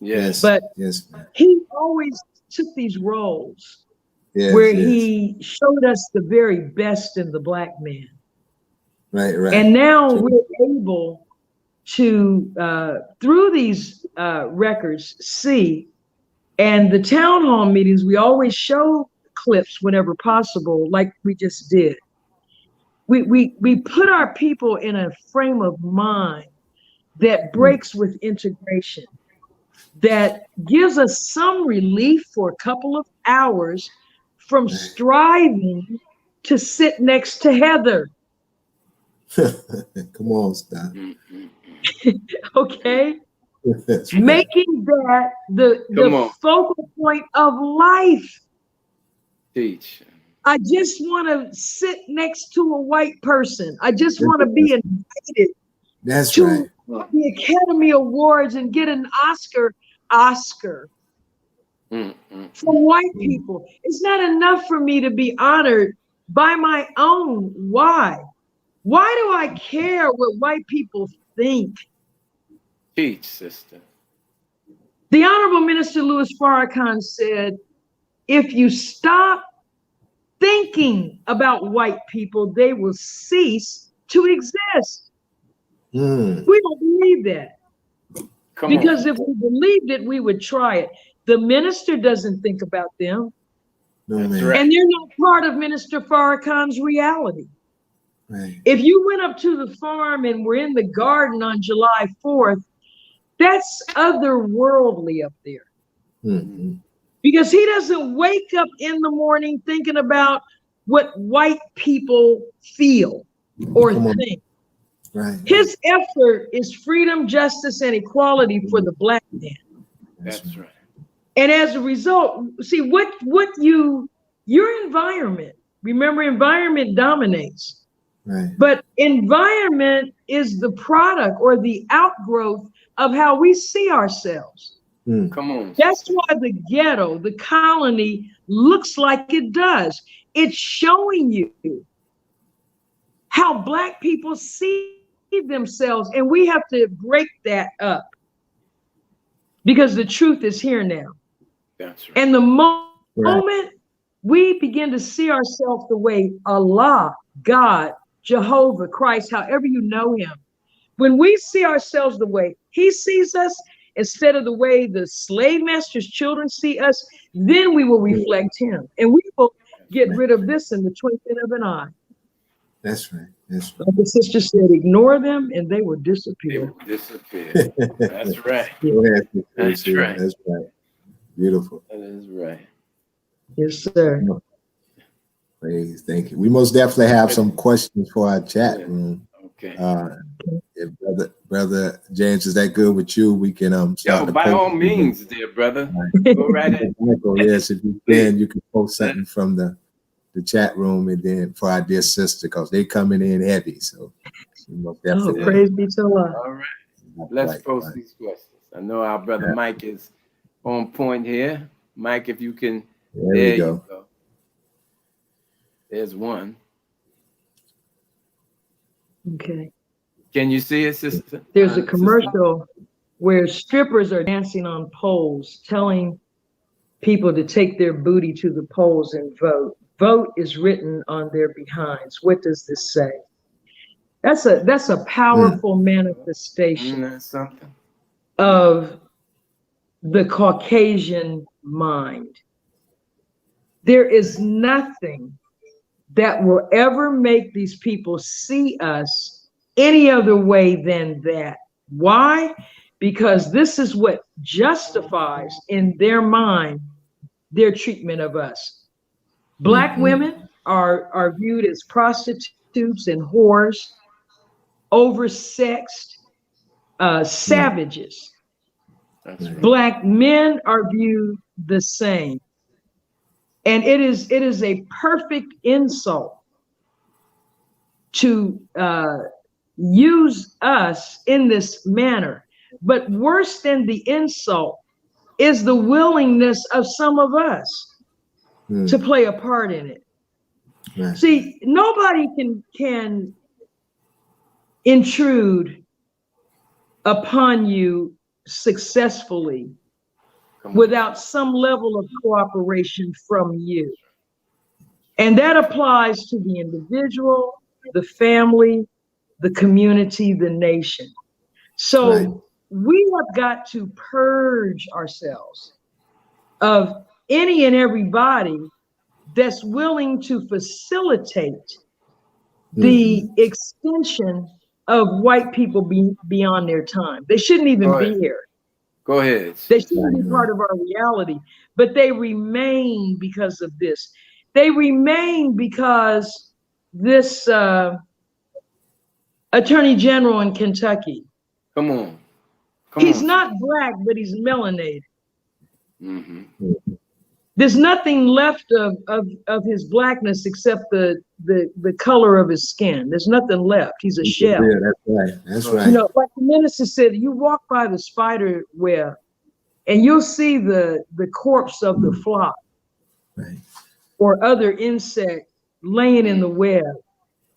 Yes. But he always took these roles where he showed us the very best in the Black man. Right. And now we're able to, through these records, see, and the town hall meetings, we always show clips whenever possible, like we just did. We put our people in a frame of mind that breaks with integration, that gives us some relief for a couple of hours from striving to sit next to Heather. Come on, stop. Okay? Making that the focal point of life. Teach. I just want to sit next to a white person. I just want to be invited That's to right. the Academy Awards and get an Oscar from white people. It's not enough for me to be honored by my own. Why? Why do I care what white people think? Teach, sister. The Honorable Minister Louis Farrakhan said, if you stop thinking about white people, they will cease to exist. We don't believe that. Because if we believed it, we would try it. The minister doesn't think about them. No, That's man. right. And they're not part of Minister Farrakhan's reality. Right. If you went up to the farm and were in the garden on July 4th, that's otherworldly up there. Mm-hmm. Because he doesn't wake up in the morning thinking about what white people feel or think. Right. His effort is freedom, justice, and equality for the Black man. That's right. And as a result, see your environment, remember, environment dominates. Right. But environment is the product or the outgrowth of how we see ourselves. Come on. That's why the ghetto, the colony, looks like it does. It's showing you how Black people see themselves, and we have to break that up because the truth is here now. That's right. And the moment we begin to see ourselves the way Allah, God, Jehovah, Christ, however you know him, when we see ourselves the way he sees us, instead of the way the slave master's children see us, then we will reflect him. And we will get rid of this in the twinkling of an eye. That's right. That's right. Like the sister said, ignore them and they will disappear. They will disappear. That's right. That's right. That's right. Beautiful. That is right. Yes, sir. Praise. Thank you. We most definitely have some questions for our chat room. Okay. If brother James, is that good with you? We can start by all means, dear brother. Go right ahead. Michael, yes, if you can post something from the chat room, and then for our dear sister, because they coming in heavy. So most definitely. Praise be to Allah. All right. Let's post these questions. I know our brother Mike is on point here. Mike, if you can, there you go. There's one. Okay. Can you see it, sister? There's a commercial where strippers are dancing on poles, telling people to take their booty to the polls and vote. Vote is written on their behinds. What does this say? That's a powerful manifestation of the Caucasian mind. There is nothing that will ever make these people see us any other way than that. Why? Because this is what justifies in their mind their treatment of us. Black women are viewed as prostitutes and whores, oversexed, savages. Black men are viewed the same. And it is a perfect insult to use us in this manner. But worse than the insult is the willingness of some of us to play a part in it. Right. See, nobody can intrude upon you successfully without some level of cooperation from you. And that applies to the individual, the family, the community, the nation. So we have got to purge ourselves of any and everybody that's willing to facilitate the extension of white people beyond their time. They shouldn't even be here. Go ahead. They shouldn't be part of our reality, but they remain because of this. They remain because this Attorney General in Kentucky. Come on. He's not black, but he's melanated. There's nothing left of his blackness except the color of his skin. There's nothing left. He's a shell. Yeah, that's right. That's right. You know, like the minister said, you walk by the spider web and you'll see the corpse of the fly or other insect laying in the web.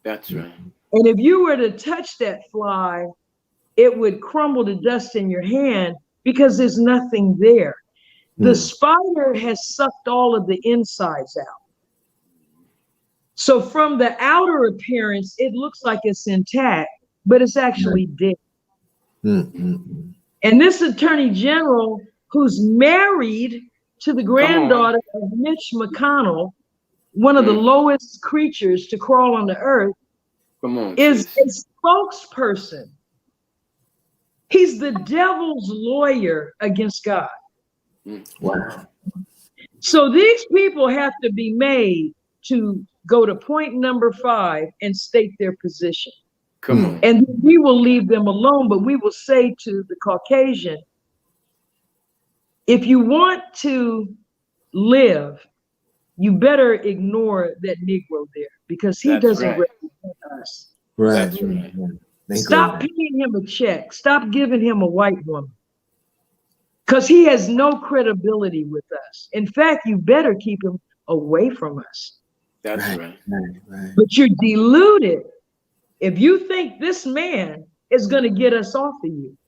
That's right. And if you were to touch that fly, it would crumble to dust in your hand because there's nothing there. The spider has sucked all of the insides out. So from the outer appearance, it looks like it's intact, but it's actually dead. And this attorney general, who's married to the granddaughter of Mitch McConnell, one of the lowest creatures to crawl on the earth, is a spokesperson. He's the devil's lawyer against God. Wow. So these people have to be made to go to point number 5 and state their position. Come on. And we will leave them alone, but we will say to the Caucasian, if you want to live, you better ignore that Negro there because he doesn't represent us. Right. That's right. Stop paying him a check. Stop giving him a white woman. Because he has no credibility with us. In fact, you better keep him away from us. That's right. But you're deluded if you think this man is going to get us off of you.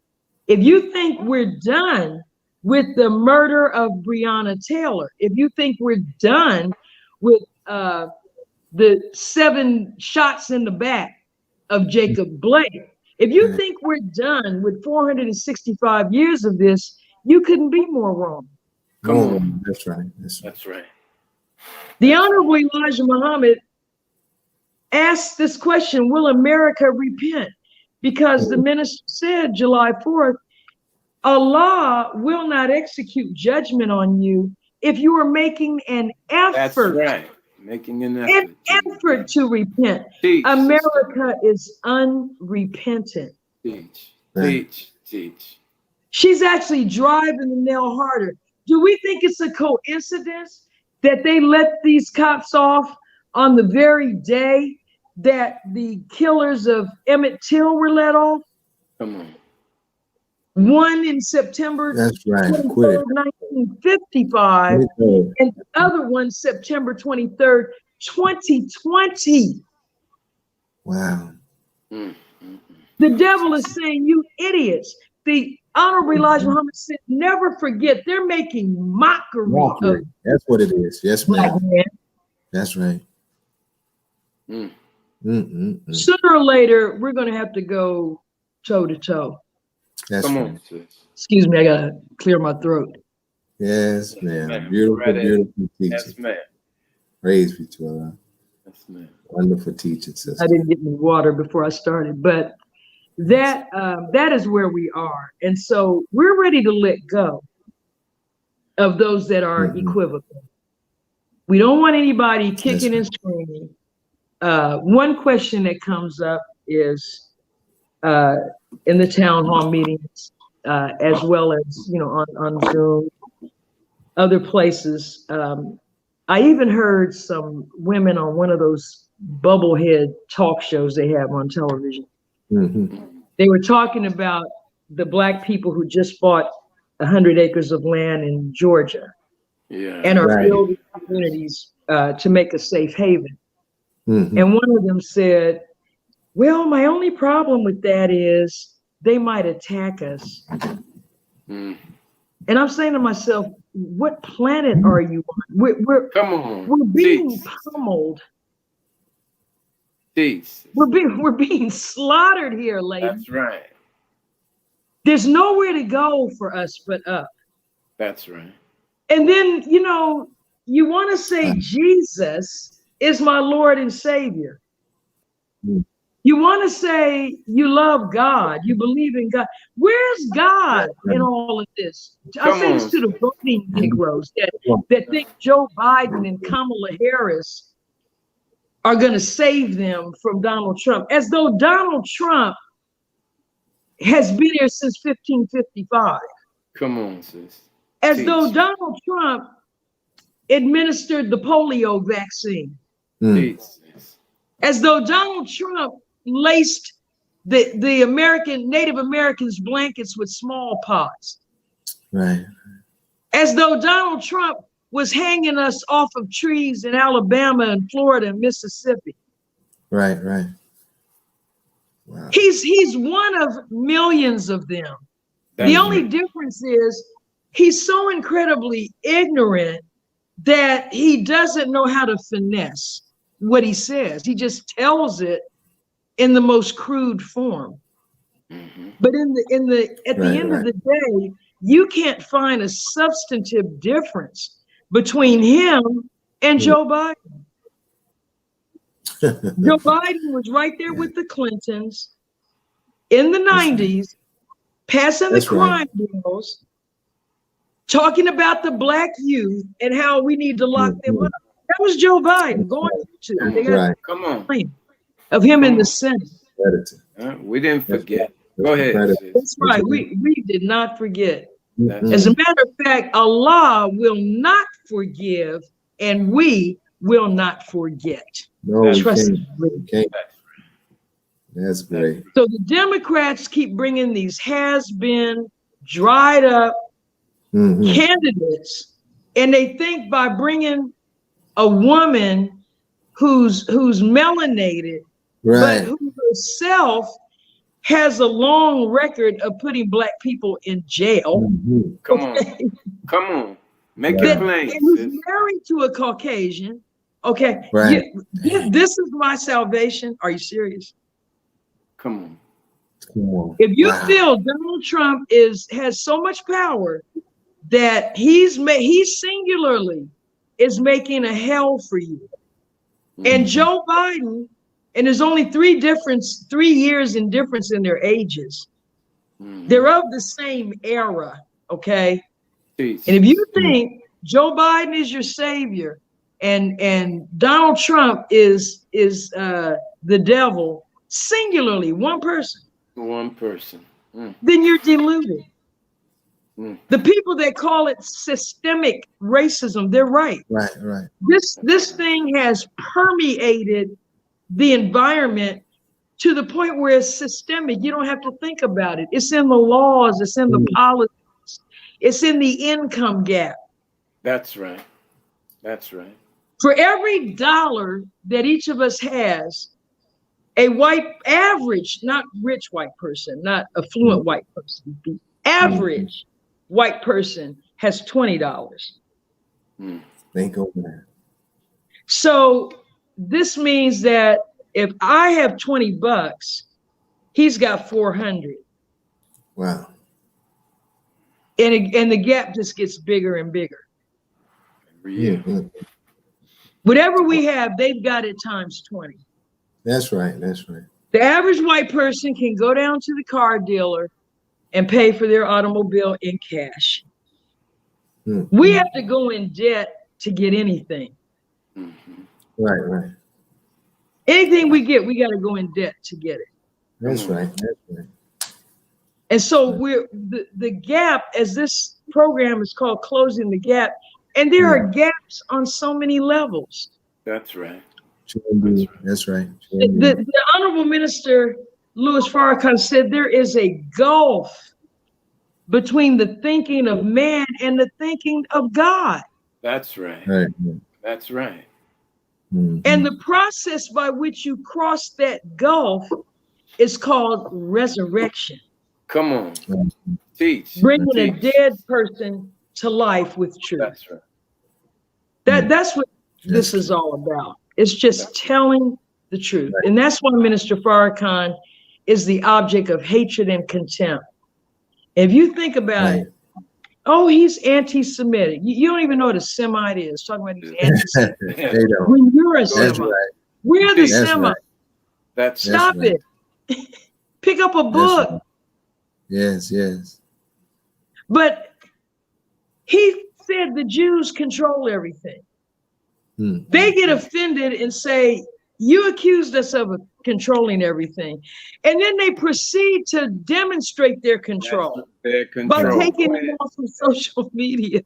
If you think we're done with the murder of Breonna Taylor, if you think we're done with the 7 shots in the back of Jacob Blake, if you think we're done with 465 years of this, you couldn't be more wrong. Come on. That's right. That's right. The Honorable Elijah Muhammad asked this question, will America repent? Because the minister said July 4th, Allah will not execute judgment on you if you are making an effort. That's right. Making an effort. An effort to repent. Teach, America is unrepentant. Teach. She's actually driving the nail harder. Do we think it's a coincidence that they let these cops off on the very day that the killers of Emmett Till were let off? Come on. One in September 1955, and the other one September 23rd, 2020. Wow. The devil is saying, you idiots. The Honorable Elijah Muhammad said, never forget, they're making mockery of. That's what it is. Yes, ma'am. That's right. Sooner or later, we're going to have to go toe to toe. Come on. Excuse me, I got to clear my throat. Yes, ma'am. Beautiful, beautiful teaching. Yes, ma'am. Praise be to Allah. Yes, ma'am. Wonderful teaching, sister. I didn't get any water before I started, but that is where we are. And so we're ready to let go of those that are equivocal. We don't want anybody kicking and screaming. One question that comes up is in the town hall meetings, as well as, on Zoom, other places. I even heard some women on one of those bubblehead talk shows they have on television. They were talking about the Black people who just bought 100 acres of land in Georgia and are building communities to make a safe haven. And one of them said, well, my only problem with that is they might attack us. And I'm saying to myself, what planet are you on? We're being pummeled. We're being slaughtered here, lady. That's right. There's nowhere to go for us but up. That's right. And then, you want to say Jesus is my Lord and Savior. You want to say you love God, you believe in God. Where's God in all of this? I say this to the voting Negroes that think Joe Biden and Kamala Harris are going to save them from Donald Trump, as though Donald Trump has been here since 1555. Come on, sis. As though Donald Trump administered the polio vaccine. Jesus. As though Donald Trump laced the Native Americans' blankets with smallpox. Right. As though Donald Trump was hanging us off of trees in Alabama and Florida and Mississippi. Right, right. Wow. He's one of millions of them. That's the only right. difference is he's so incredibly ignorant that he doesn't know how to finesse what he says. He just tells it in the most crude form. Mm-hmm. But at the end of the day, you can't find a substantive difference between him and Joe Biden. Joe Biden was right there with the Clintons in the 90s, passing the crime bills, talking about the black youth and how we need to lock them up. That was Joe Biden going to. They got Come on. Of him in the Senate. We didn't forget. Go ahead. That's right. We did not forget. As a matter of fact, Allah will not forgive, and we will not forget. No, trust me. That's great. So the Democrats keep bringing these has-been, dried up candidates, and they think by bringing a woman who's melanated, but who herself has a long record of putting black people in jail. Come on, make it plain. And who's married to a Caucasian. Okay, this is my salvation. Are you serious? Come on. If you feel Donald Trump has so much power that he singularly is making a hell for you, and Joe Biden, and there's only 3 years in difference in their ages. They're of the same era, okay? Jeez. And if you think Joe Biden is your savior and Donald Trump is the devil, singularly, one person. Then you're deluded. The people that call it systemic racism, they're right. Right. This thing has permeated the environment to the point where it's systemic. You don't have to think about it. It's in the laws, it's in the policies, it's in the income gap. That's right. For every dollar that each of us has, a white average, not rich white person, not affluent white person, the average white person has $20. Think over that. So this means that if I have $20, he's got 400. Wow. And the gap just gets bigger and bigger. Whatever we have, they've got it times 20. That's right. The average white person can go down to the car dealer and pay for their automobile in cash. We have to go in debt to get anything. Right. Anything we get, we got to go in debt to get it. That's right. And so we're the gap, as this program is called Closing the Gap, and there are gaps on so many levels. That's right. That's right. The Honorable Minister Louis Farrakhan said there is a gulf between the thinking of man and the thinking of God. That's right. That's right. And the process by which you cross that gulf is called resurrection. Come on. Teach. Bringing a dead person to life with truth. That's right. That's what this is all about. It's just telling the truth. And that's why Minister Farrakhan is the object of hatred and contempt. If you think about it, oh, he's anti-Semitic. You don't even know what a Semite is. Talking about he's anti-Semitic. When you're a Semite, we're the Semite. Stop it. Pick up a book. Yes. But he said the Jews control everything. They get offended and say, you accused us of controlling everything. And then they proceed to demonstrate their control by taking it off of social media.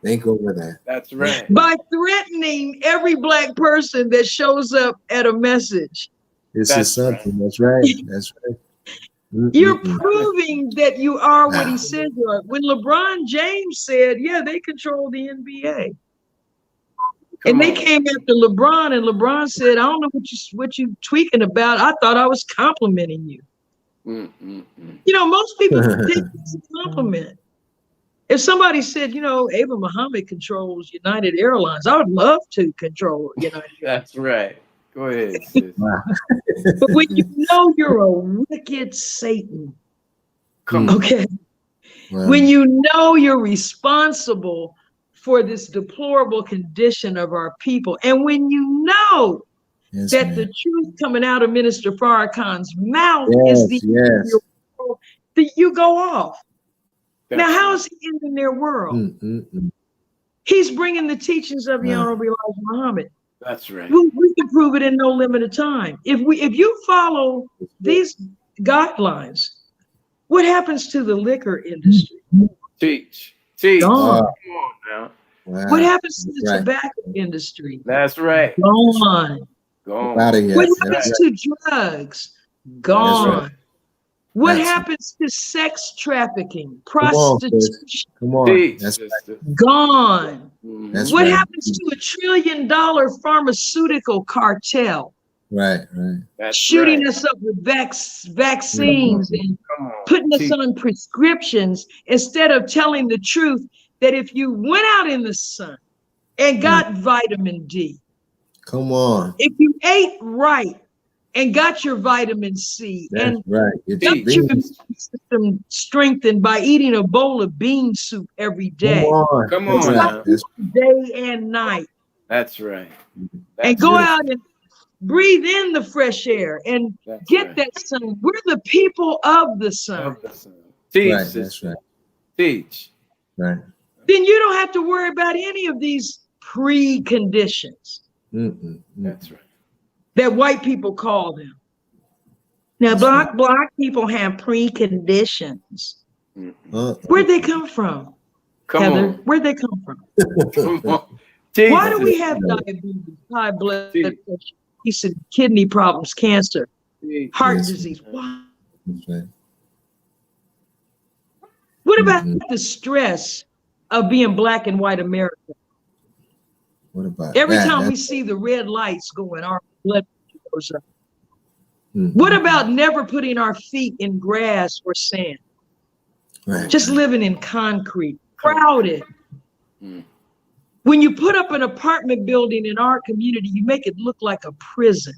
Think over that. That's right. By threatening every black person that shows up at a message. This That's is something. right. That's right. That's right. You're Mm-mm-mm. proving that you are what he Wow. said you are. When LeBron James said, yeah, they control the NBA. Come And they on. came after LeBron, and LeBron said, I don't know what you tweaking about. I thought I was complimenting you. You know, most people take it as a compliment. If somebody said, you know, Ava Muhammad controls United Airlines, I would love to control United Airlines. That's right. Go ahead, sis. Wow. But when you know you're a wicked Satan, Come on. okay, Wow. when you know you're responsible for this deplorable condition of our people, and when you know Yes, that ma'am. the truth coming out of Minister Farrakhan's mouth is the Yes, end of your world, that you go off. Now, That's how right. is he ending their world? Mm-mm-mm. He's bringing the teachings of the Wow. Honorable Elijah Muhammad. That's right. We can prove it in no limited time. If you follow these guidelines, what happens to the liquor industry? Teach. Teach. Gone. Come on now. Wow. What happens to the That's right. tobacco industry? That's right. Gone. Go Out on. of here. What That's happens right. to drugs? Gone. What That's- happens to sex trafficking, Come on, sis. prostitution? Come on. Teach, That's sister. Gone. That's What right. happens to $1 trillion pharmaceutical cartel Right. Right. That's shooting right. us up with vaccines and Come on. putting us Teach. on prescriptions instead of telling the truth that if you went out in the sun and got vitamin D, Come on. if you ate right and got your vitamin C, That's and right. It's got your beans. immune system strengthened by eating a bowl of bean soup every Come day, on. Come That's on right. now. That's day and night, That's right. and That's go right. out and breathe in the fresh air and That's get right. that sun. We're the people of the sun. Of the sun. Teach, right. sister. That's right. Teach. Right. Then you don't have to worry about any of these preconditions Mm-mm. That's right. that white people call them. Now, That's black people have preconditions. Uh, Where'd they come from, Come Heather? on. Where'd they come from? Come on. Teach, Why do we sister. have diabetes, high blood Teach. pressure, kidney problems, cancer, Teach. heart Yes. disease? Why? That's right. What about the stress of being black and white America? What about Every that? time we see the red lights going, our blood pressure goes up. Mhm. What about never putting our feet in grass or sand? Right. Just living in concrete, crowded. Mm. When you put up an apartment building in our community, you make it look like a prison.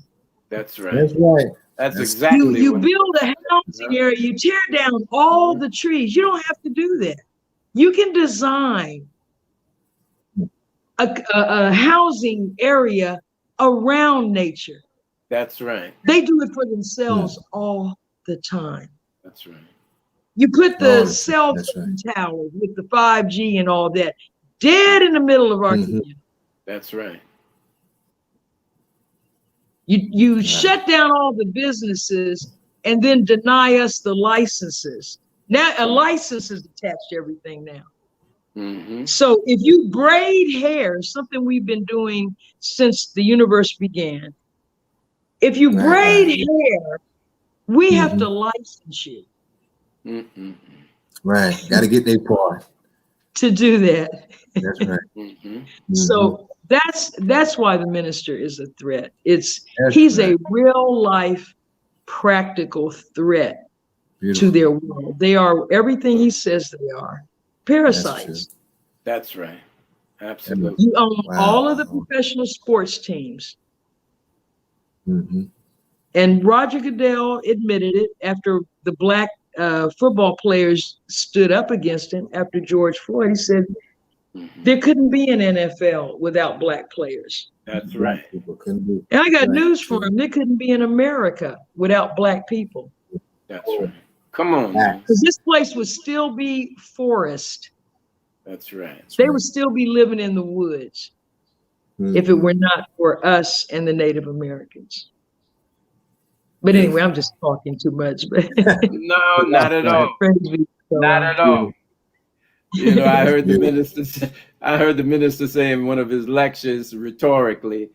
That's right. That's right. That's That's- exactly You what build a housing area, you tear down all the trees. You don't have to do that. You can design a housing area around nature. That's right. They do it for themselves all the time. That's right. You put the Oh, cell that's phone towers with the 5G and all that dead in the middle of our Mhm. community. That's right. You shut down all the businesses and then deny us the licenses. Now a license is attached to everything now. Mm-hmm. So if you braid hair, something we've been doing since the universe began. If you Right, braid right. hair, we have Mhm. to license you Mm-hmm. Right. Got to get their part. to do that. That's right. Mm-hmm. So that's why the minister is a threat. That's He's right. a real life practical threat Beautiful. to their world. They are everything he says they are. Parasites. true. That's right. Absolutely. You own Wow. all of the professional sports teams. Mhm. And Roger Goodell admitted it after the black football players stood up against him after George Floyd. He said Mhm. there couldn't be an NFL without black players. That's right. Black people couldn't do. And I got Right. news for him. There couldn't be an America without black people. That's right. Come on, man. Because this place would still be forest. That's right. They would still be living in the woods if it Mhm. were not for us and the Native Americans. But anyway, I'm just talking too much. But No, not at all. praise be to Not God. at all. You know, I heard the minister say in one of his lectures rhetorically,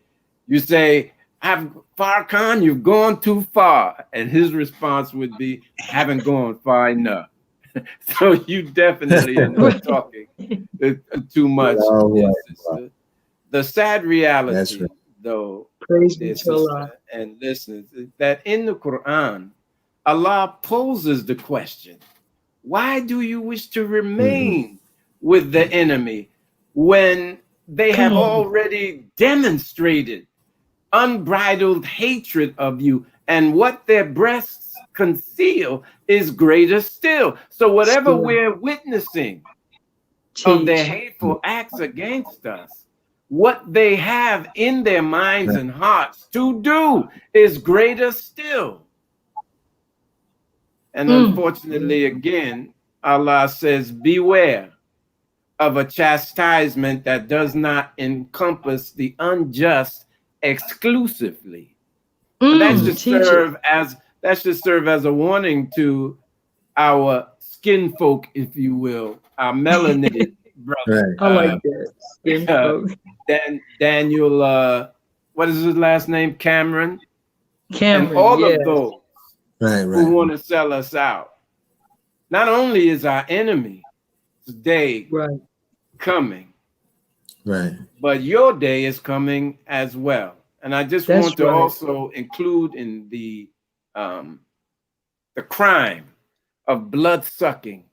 you say, Farrakhan, you've gone too far. And his response would be, I haven't gone far enough. So you definitely are not talking too much. Oh, Sister. The sad reality, that's right. though, Praise dear be to Allah. sister and listeners, is that in the Quran, Allah poses the question, why do you wish to remain with the enemy when they have already demonstrated unbridled hatred of you, and what their breasts conceal is greater still? So whatever we're witnessing of their hateful acts against us, what they have in their minds and hearts to do is greater still. And unfortunately, again, Allah says, beware of a chastisement that does not encompass the unjust exclusively. And that should serve as a warning to our skin folk, if you will, our melanated brother. I like that. Skin folk. Daniel, what is his last name? Cameron, and all of those who want to sell us out. Not only is our enemy day coming, but your day is coming as well. And I just want to also include in the crime of blood sucking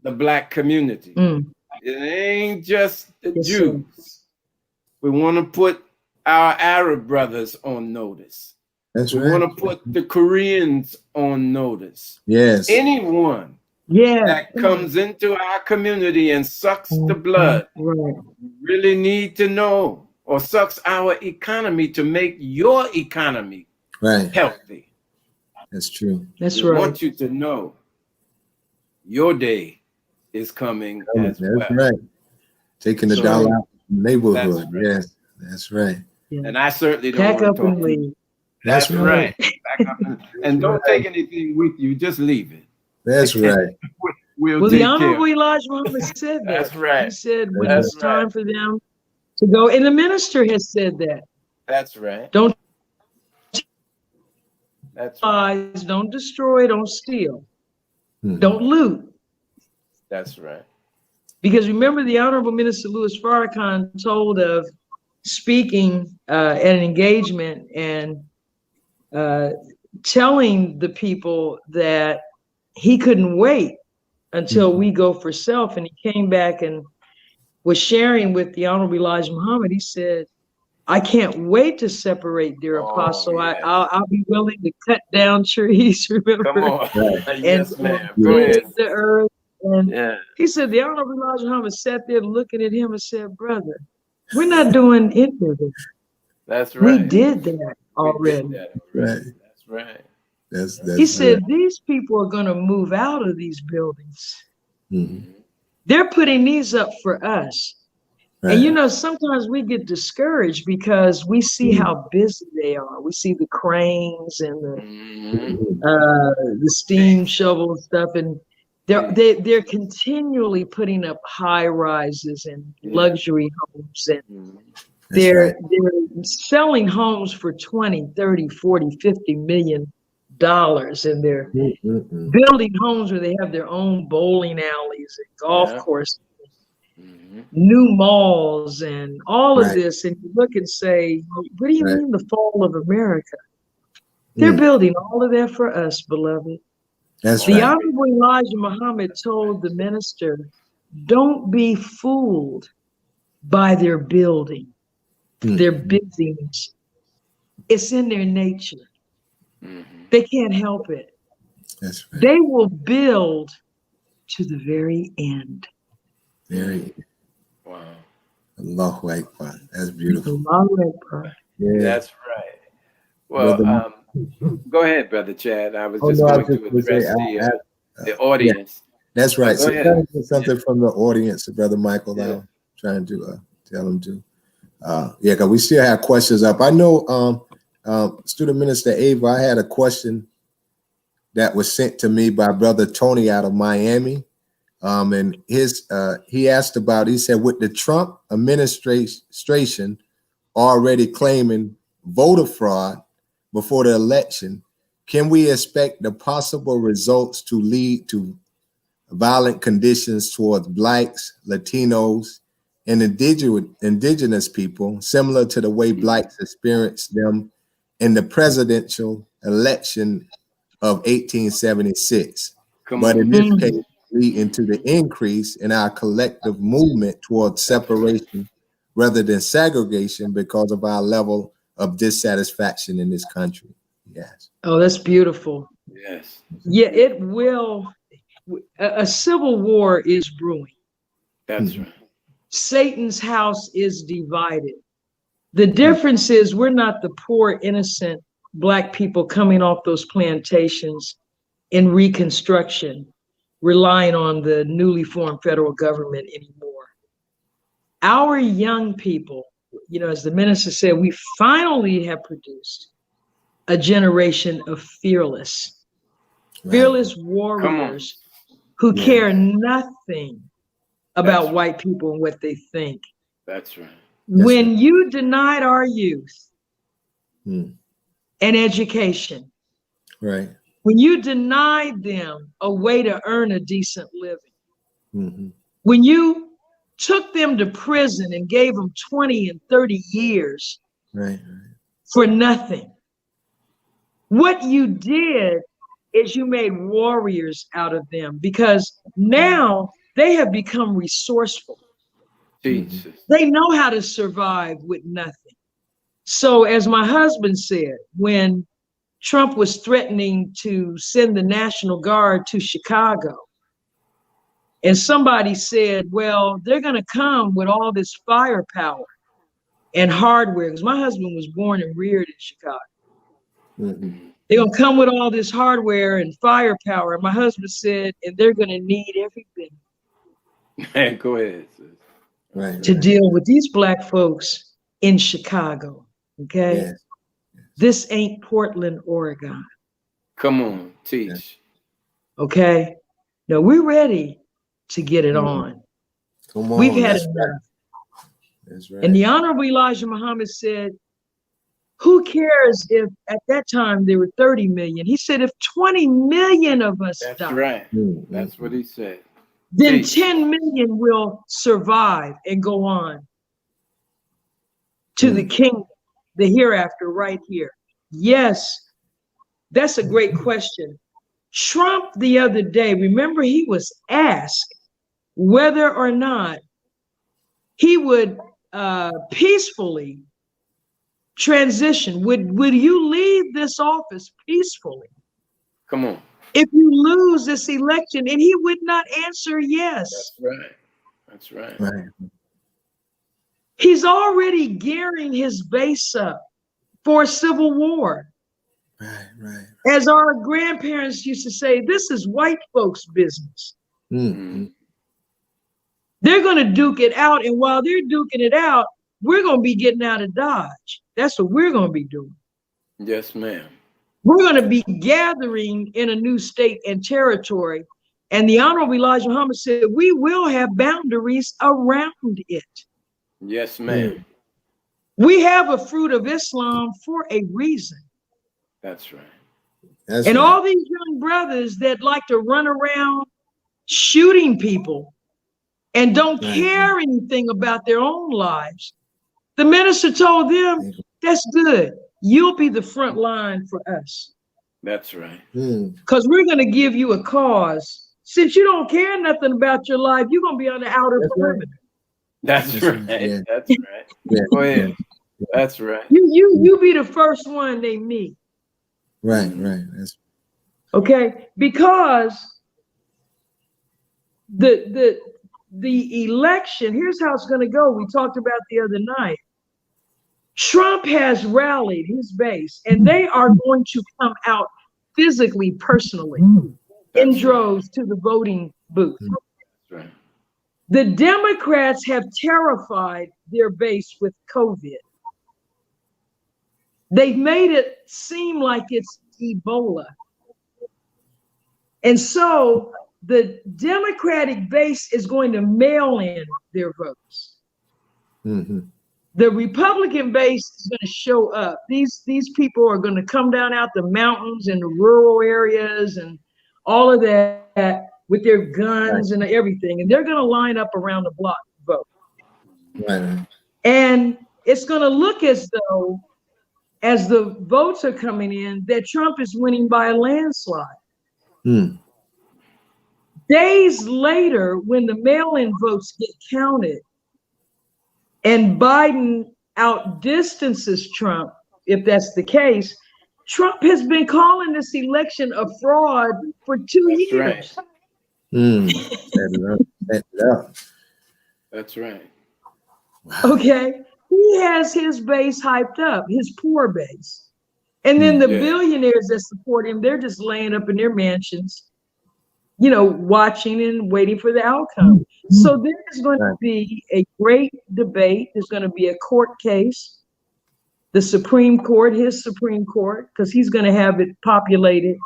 the Black community. It ain't just the Jews. We want to put our Arab brothers on notice. We want to put the Koreans on notice. Yes. Anyone that comes into our community and sucks the blood really need to know, or sucks our economy to make your economy healthy. That's true. That's right. I want you to know your day is coming as well. That's right. Taking the dollar out from the neighborhood. Yes, that's right. And I certainly don't want to talk to you. That's right. Back up and don't take anything with you. Just leave it. That's right. Well, the Honorable Elijah Muhammad said that. That's right. He said when it's time for them to go, and the minister has said that. That's right. Don't lies, don't destroy, don't steal, don't loot. That's right. Because remember, the Honorable Minister Louis Farrakhan told of speaking at an engagement and telling the people that he couldn't wait until we go for self. And he came back and was sharing with the Honorable Elijah Muhammad. He said, I can't wait to separate, dear apostle. I'll be willing to cut down trees, remember? Come on. Yes, ma'am. Go ahead. The earth. And he said, the Honorable Elijah Muhammad sat there looking at him and said, brother, we're not doing any of it. That's right. We did that already. Right. That's right. That's he said, these people are going to move out of these buildings. They're putting these up for us. And you know, sometimes we get discouraged because we see how busy they are. We see the cranes and the steam shovel and stuff, and they're continually putting up high rises and luxury homes, and they're selling homes for 20, 30, 40, 50 million dollars, and they're building homes where they have their own bowling alleys and golf courses, new malls, and all of this. And you look and say, what do you mean the fall of America? They're building all of that for us, beloved. That's the Honorable Elijah Muhammad told the minister, don't be fooled by their building, their busyness. It's in their nature. They can't help it. That's right. They will build to the very end. Very. Wow. Allahu Akbar. That's beautiful. Allahu Akbar. Yeah. That's right. Well, go ahead, Brother Chad. I was just going to address the audience. That's right. Go So ahead. something from the audience, Brother Michael. I'm trying to tell him to. Because we still have questions up. I know Student Minister Ava, I had a question that was sent to me by Brother Tony out of Miami. And he asked about, he said, with the Trump administration already claiming voter fraud before the election, can we expect the possible results to lead to violent conditions towards Blacks, Latinos, and indigenous people, similar to the way Blacks experienced them in the presidential election of 1876? But in this case, leading to the increase in our collective movement towards separation rather than segregation because of our level of dissatisfaction in this country. Yes. Oh, that's beautiful. Yes. Yeah, it will. A civil war is brewing. That's right. Satan's house is divided. The difference is we're not the poor, innocent Black people coming off those plantations in Reconstruction, relying on the newly formed federal government anymore. Our young people, you know, as the minister said, we finally have produced a generation of fearless warriors who care nothing about white people and what they think. That's right. When you denied our youth an education, right, when you denied them a way to earn a decent living, when you took them to prison and gave them 20 and 30 years for nothing, what you did is you made warriors out of them, because now they have become resourceful. Jesus. They know how to survive with nothing. So as my husband said, when Trump was threatening to send the National Guard to Chicago, and somebody said, well, they're going to come with all this firepower and hardware, because my husband was born and reared in Chicago. They're going to come with all this hardware and firepower. And my husband said, and they're going to need everything. Go ahead. To deal with these Black folks in Chicago. Okay. This ain't Portland, Oregon. Come on, teach. Okay. No, we're ready to get it on. Come on. We've had enough. That's right. And the Honorable Elijah Muhammad said, who cares if at that time there were 30 million? He said, if 20 million of us That's die, right. That's what he said. Then 10 million will survive and go on to the kingdom, the hereafter, right here. Yes, that's a great question. Trump the other day, remember, he was asked whether or not he would peacefully transition. Would you leave this office peacefully? Come on. If you lose this election, and he would not answer yes. That's right. That's right. Right. He's already gearing his base up for a civil war. Right. As our grandparents used to say, this is white folks' business. They're going to duke it out. And while they're duking it out, we're going to be getting out of Dodge. That's what we're going to be doing. Yes, ma'am. We're going to be gathering in a new state and territory. And the Honorable Elijah Muhammad said, we will have boundaries around it. Yes, ma'am. We have a fruit of Islam for a reason. That's right. And all these young brothers that like to run around shooting people and don't care anything about their own lives, the minister told them, that's good. You'll be the front line for us. That's right. Because we're going to give you a cause. Since you don't care nothing about your life, you're going to be on the outer perimeter. That's right. That's right. Go ahead. That's right. You be the first one they meet. Right. Okay, because the election, here's how it's going to go. We talked about the other night. Trump has rallied his base, and they are going to come out physically, personally, in droves to the voting booth. Right. The Democrats have terrified their base with COVID. They've made it seem like it's Ebola. And so the Democratic base is going to mail in their votes. Mm-hmm. The Republican base is going to show up. These people are going to come down out the mountains and the rural areas and all of that with their guns and everything, and they're going to line up around the block to vote. Right. And it's going to look as though, as the votes are coming in, that Trump is winning by a landslide. Mm. Days later, when the mail-in votes get counted and Biden outdistances Trump, if that's the case, Trump has been calling this election a fraud for 2 years. Right. That's right. Okay. He has his base hyped up, his poor base. And then the billionaires that support him, they're just laying up in their mansions, you know, watching and waiting for the outcome. So there's going to be a great debate. There's going to be a court case. The Supreme Court, his Supreme Court, because he's going to have it populated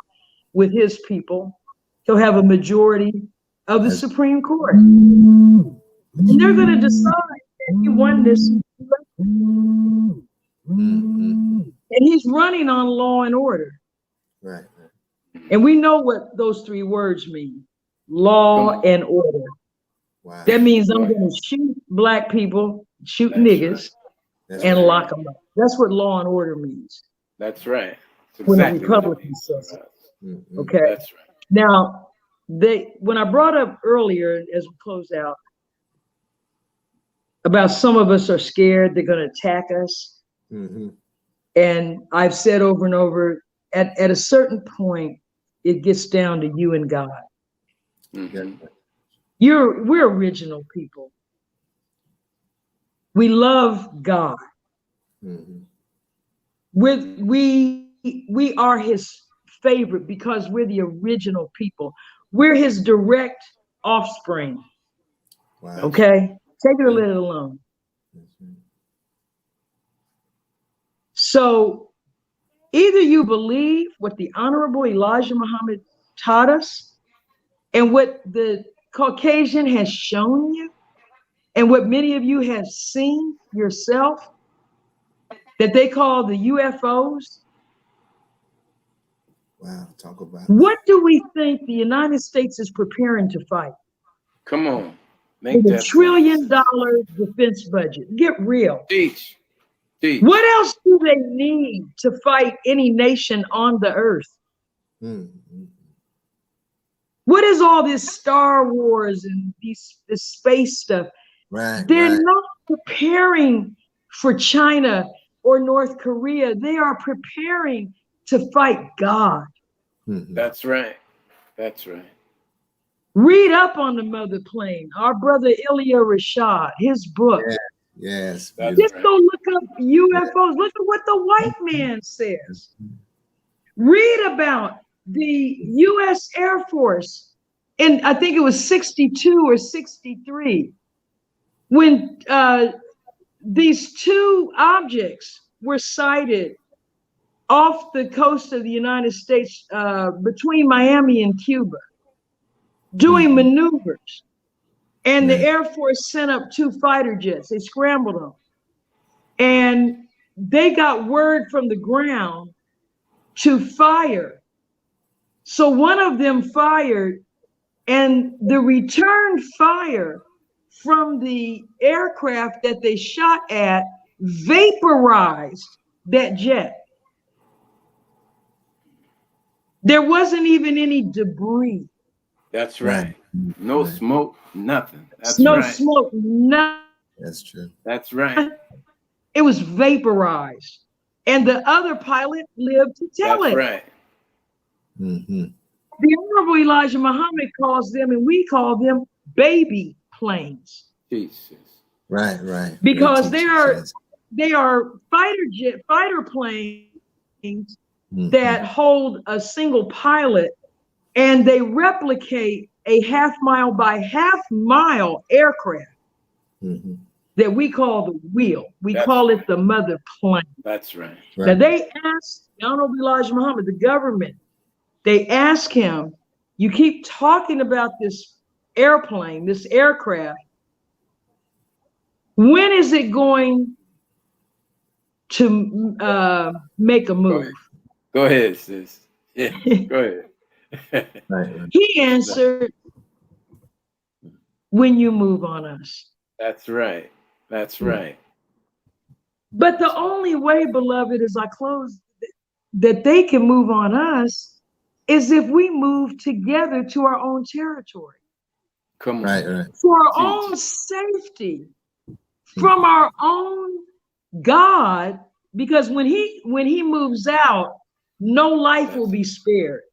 with his people. He'll have a majority of the Supreme Court. And they're going to decide that he won this. And he's running on law and order. Right. And we know what those 3 words mean. Law and order. Wow. That means I'm going to shoot black people, shoot niggas, and lock them up. That's what law and order means. That's right. That's When exactly the Republican says it. Okay. That's right. Now, when I brought up earlier, as we close out, about some of us are scared they're going to attack us. Mm-hmm. And I've said over and over, at a certain point, it gets down to you and God. Mm-hmm. We're original people. We love God. Mm-hmm. We are his favorite because we're the original people. We're his direct offspring. Wow. Okay? Take it or let it alone. So either you believe what the Honorable Elijah Muhammad taught us and what the Caucasian has shown you and what many of you have seen yourself, that they call the UFOs. Wow, talk about what do we think the United States is preparing to fight? Come on. With $1 trillion defense budget. Get real. Teach. What else do they need to fight any nation on the earth? Mm-hmm. What is all this Star Wars and this space stuff? Right. They're not preparing for China or North Korea. They are preparing to fight God. Mm-hmm. That's right. That's right. Read up on the mother plane. Our brother Ilya Rashad, his book. Yes. Just go look up UFOs. Look at what the white man says. Read about the U.S. Air Force, and I think it was 62 or 63, when these 2 objects were sighted off the coast of the United States between Miami and Cuba, doing maneuvers. And the Air Force sent up 2 fighter jets. They scrambled them. And they got word from the ground to fire. So one of them fired, and the return fire from the aircraft that they shot at vaporized that jet. There wasn't even any debris. That's right. No smoke, nothing. That's no right. smoke, nothing. That's true. That's right. It was vaporized. And the other pilot lived to tell it. That's right. Mm-hmm. The Honorable Elijah Muhammad calls them, and we call them, baby planes. Jesus. Right. Because they are fighter planes that hold a single pilot, and they replicate a half-mile by half-mile aircraft that we call the wheel. We call it the mother plane. That's right. Now they asked the Honorable Elijah Muhammad, the government, they asked him You keep talking about this airplane, this aircraft. When is it going to make a move? Go ahead, sis. Yeah, go ahead. Right. He answered, when you move on us. That's right. That's right. But the only way, beloved, as I close, that they can move on us is if we move together to our own territory. Come on. Right. For our own safety, from our own God, because when he moves out, no life will be spared.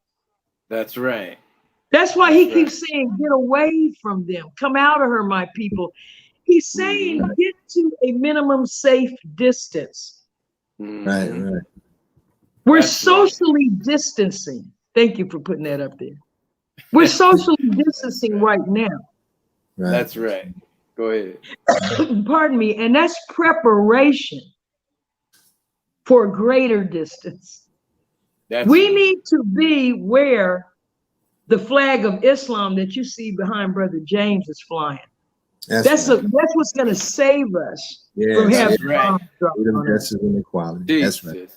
That's right. That's why he keeps saying, get away from them. Come out of her, my people. He's saying, get to a minimum safe distance. Right. We're socially distancing. Thank you for putting that up there. We're socially distancing right now. Right. That's right. Go ahead. Pardon me. And that's preparation for greater distance. We need to be where the flag of Islam that you see behind Brother James is flying. That's what's going to save us from having bombs dropped on us. Inequality. That's right.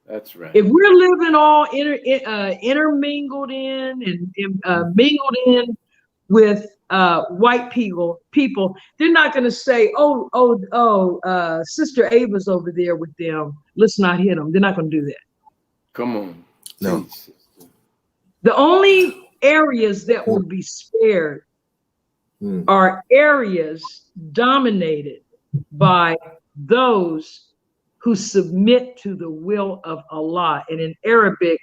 That's right. If we're living all intermingled in and mingled in with white people, they're not going to say, Sister Ava's over there with them. Let's not hit them. They're not going to do that. Come on. No. The only areas that will be spared are areas dominated by those who submit to the will of Allah. And in Arabic,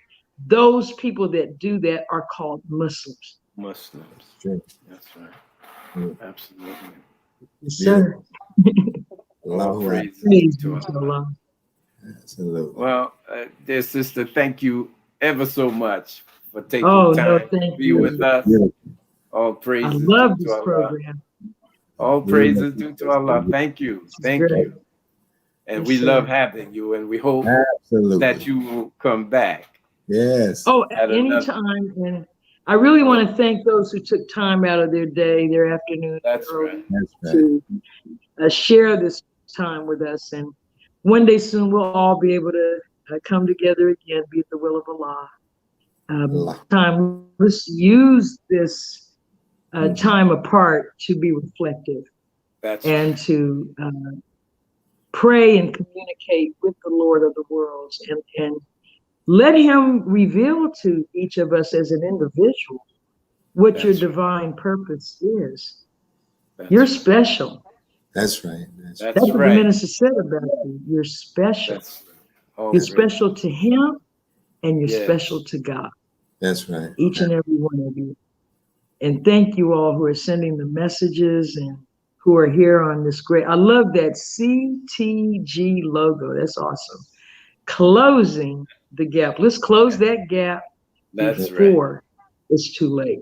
those people that do that are called Muslims. Sure. That's right. Absolutely. Yes, sir. All praise to Allah. Absolutely. Well, dear sister, thank you ever so much for taking time to be with us. Yeah. All praises. I love due this to program. Allah. All praises due to Allah. Thank you. Thank great. you. And we love having you, and we hope that you will come back. Yes. Oh, at any time. And I really want to thank those who took time out of their day, their afternoon, to share this time with us. And one day soon, we'll all be able to come together again, be at the will of Allah. Let's use this time apart to be reflective and to pray and communicate with the Lord of the worlds, and let him reveal to each of us as an individual what your divine purpose is. You're special. That's right. That's what the minister said about you. You're special. You're special to him, and you're special to God. That's right. Each and every one of you. And thank you all who are sending the messages and who are here on this great. I love that CTG logo. That's awesome. Closing the gap. Let's close that gap before it's too late.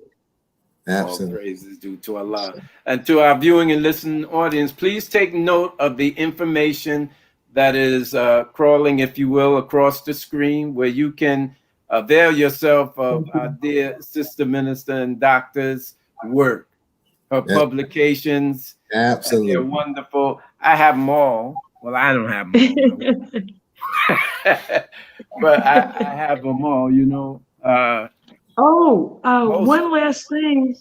Absolutely. All praises due to Allah. And to our viewing and listening audience, please take note of the information that is crawling, if you will, across the screen, where you can avail yourself of our dear sister minister and doctor's work, her publications. Absolutely. They're wonderful. I have them all. Well, I don't have them all. But I have them all, you know. One last thing.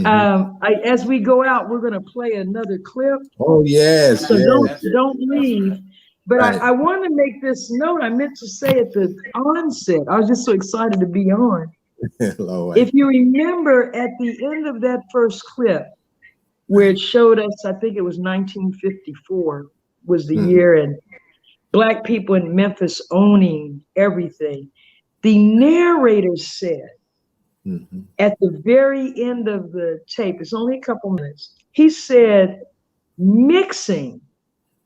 As we go out, we're going to play another clip. Oh, yes. So don't leave. But I want to make this note. I meant to say at the onset, I was just so excited to be on. If you remember at the end of that first clip, where it showed us, I think it was 1954 was the year, and Black people in Memphis owning everything. The narrator said at the very end of the tape, it's only a couple minutes, he said, mixing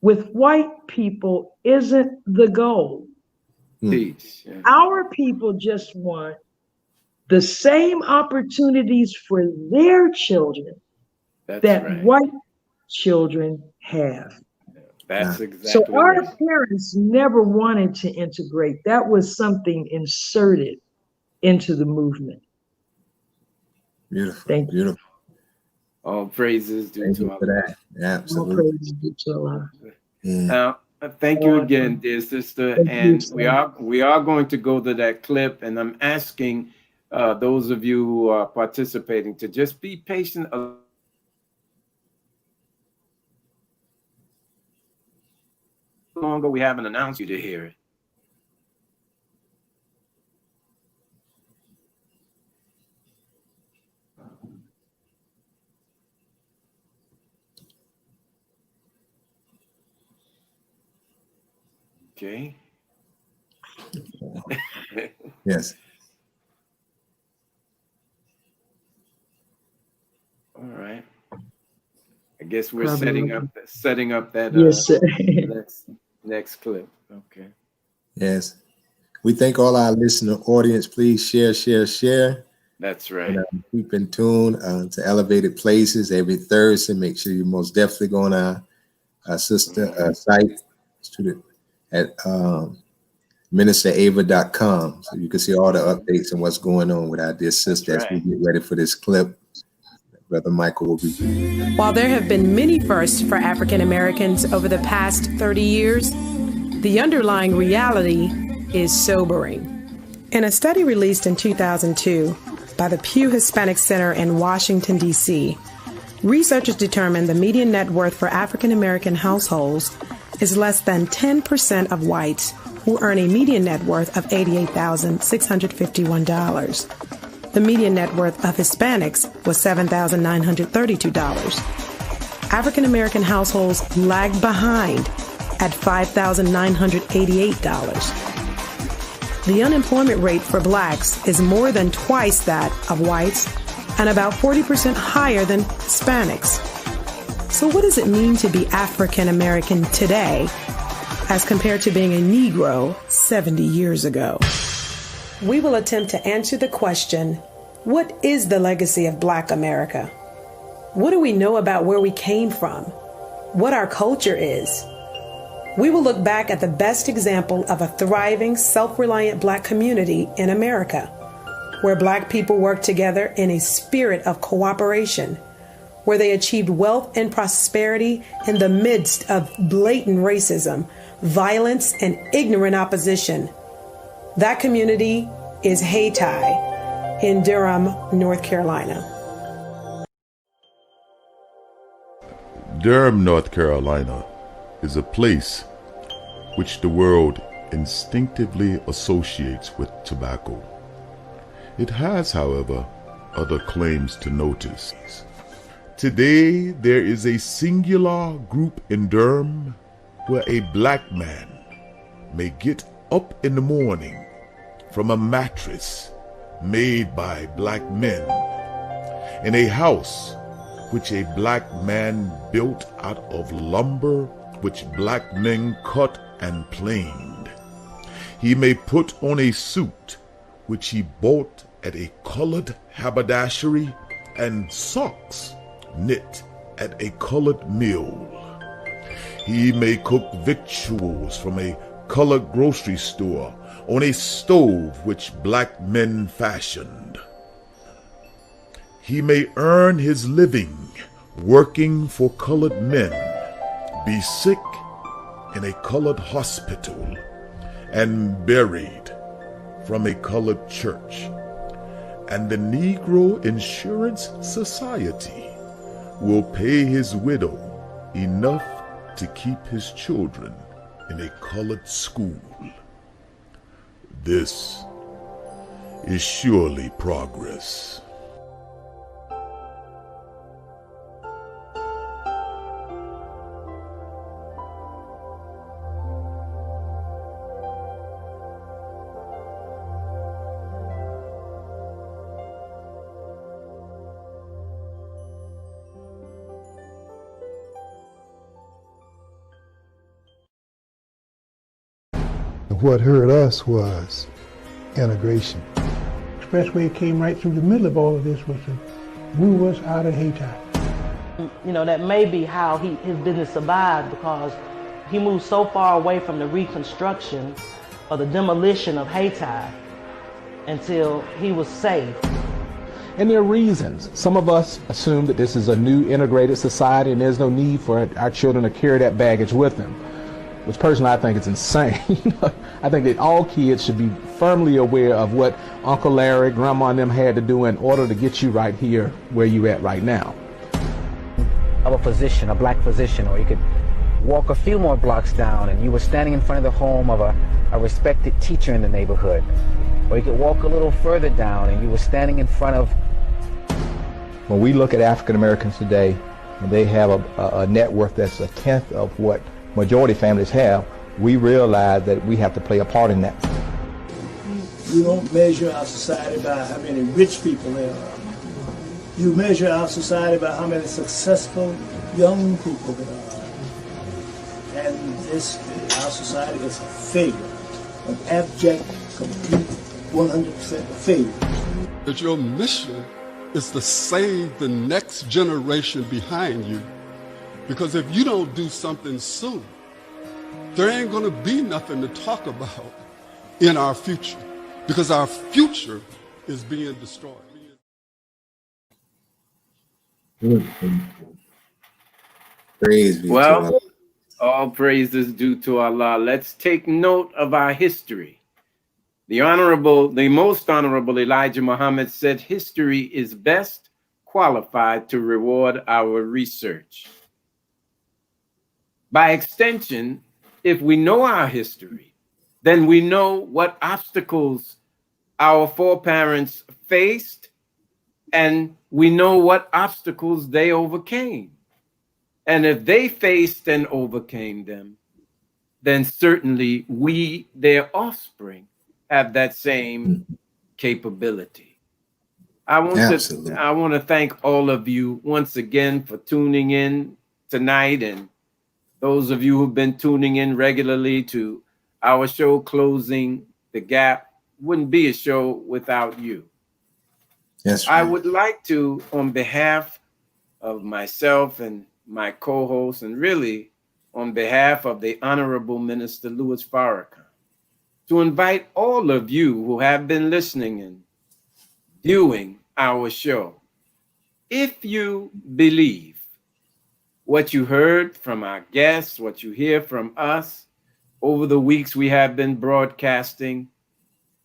with white people isn't the goal. Our people just want the same opportunities for their children that white children have. That's exactly so our parents never wanted to integrate. That was something inserted into the movement. Beautiful. Thank you. Beautiful. All praises due Thank to you for Allah. that. Yeah, All absolutely. praise be to Allah. Yeah. Thank you again, dear sister. Thank you, And sir. we are going to go to that clip, and I'm asking those of you who are participating to just be patient. Longer, we haven't announced you to hear it. Okay. Yes. All right. I guess we're Probably setting up that yes, sir. next clip. Okay. Yes. We thank all our listener audience. Please share. That's right. And keep in tune to Elevated Places every Thursday. Make sure you most definitely go on our sister site at ministerava.com, so you can see all the updates and what's going on with our dear sister as we get ready for this clip. Brother Michael will be. While there have been many firsts for African Americans over the past 30 years, the underlying reality is sobering. In a study released in 2002 by the Pew Hispanic Center in Washington, D.C., researchers determined the median net worth for African American households is less than 10% of whites, who earn a median net worth of $88,651. The median net worth of Hispanics was $7,932. African American households lagged behind at $5,988. The unemployment rate for blacks is more than twice that of whites and about 40% higher than Hispanics. So what does it mean to be African American today as compared to being a Negro 70 years ago? We will attempt to answer the question, what is the legacy of Black America? What do we know about where we came from? What our culture is? We will look back at the best example of a thriving, self-reliant Black community in America, where Black people work together in a spirit of cooperation, where they achieved wealth and prosperity in the midst of blatant racism, violence, and ignorant opposition. That community is Haiti in Durham, North Carolina. Durham, North Carolina is a place which the world instinctively associates with tobacco. It has, however, other claims to notice. Today, there is a singular group in Durham where a Black man may get up in the morning from a mattress made by Black men in a house which a Black man built out of lumber which Black men cut and planed. He may put on a suit which he bought at a colored haberdashery and socks knit at a colored mill. He may cook victuals from a colored grocery store on a stove which Black men fashioned. He may earn his living working for colored men, be sick in a colored hospital, and buried from a colored church. And the Negro Insurance Society will pay his widow enough to keep his children in a colored school. This is surely progress. What hurt us was integration. Expressway came right through the middle of all of this was to move us out of Haiti. You know, that may be how his business survived, because he moved so far away from the reconstruction or the demolition of Haiti until he was safe. And there are reasons. Some of us assume that this is a new integrated society and there's no need for our children to carry that baggage with them, which personally I think is insane. I think that all kids should be firmly aware of what Uncle Larry, Grandma and them had to do in order to get you right here where you at right now. Of a physician, a black physician, or you could walk a few more blocks down and you were standing in front of the home of a respected teacher in the neighborhood. Or you could walk a little further down and you were standing in front of... When we look at African Americans today, and they have a net worth that's a tenth of what majority families have, we realize that we have to play a part in that. You don't measure our society by how many rich people there are. You measure our society by how many successful young people there are. And our society is a failure, an abject, complete, 100% failure. That your mission is to save the next generation behind you. Because if you don't do something soon, there ain't gonna be nothing to talk about in our future. Because our future is being destroyed. Praise be to Allah. All praise is due to Allah. Let's take note of our history. The most honorable Elijah Muhammad said, history is best qualified to reward our research. By extension, if we know our history, then we know what obstacles our foreparents faced, and we know what obstacles they overcame. And if they faced and overcame them, then certainly we, their offspring, have that same capability. I want to thank all of you once again for tuning in tonight, and those of you who've been tuning in regularly to our show, Closing the Gap. Wouldn't be a show without you. Yes, I would like to, on behalf of myself and my co-host, and really on behalf of the Honorable Minister Louis Farrakhan, to invite all of you who have been listening and viewing our show. If you believe what you heard from our guests, what you hear from us over the weeks we have been broadcasting,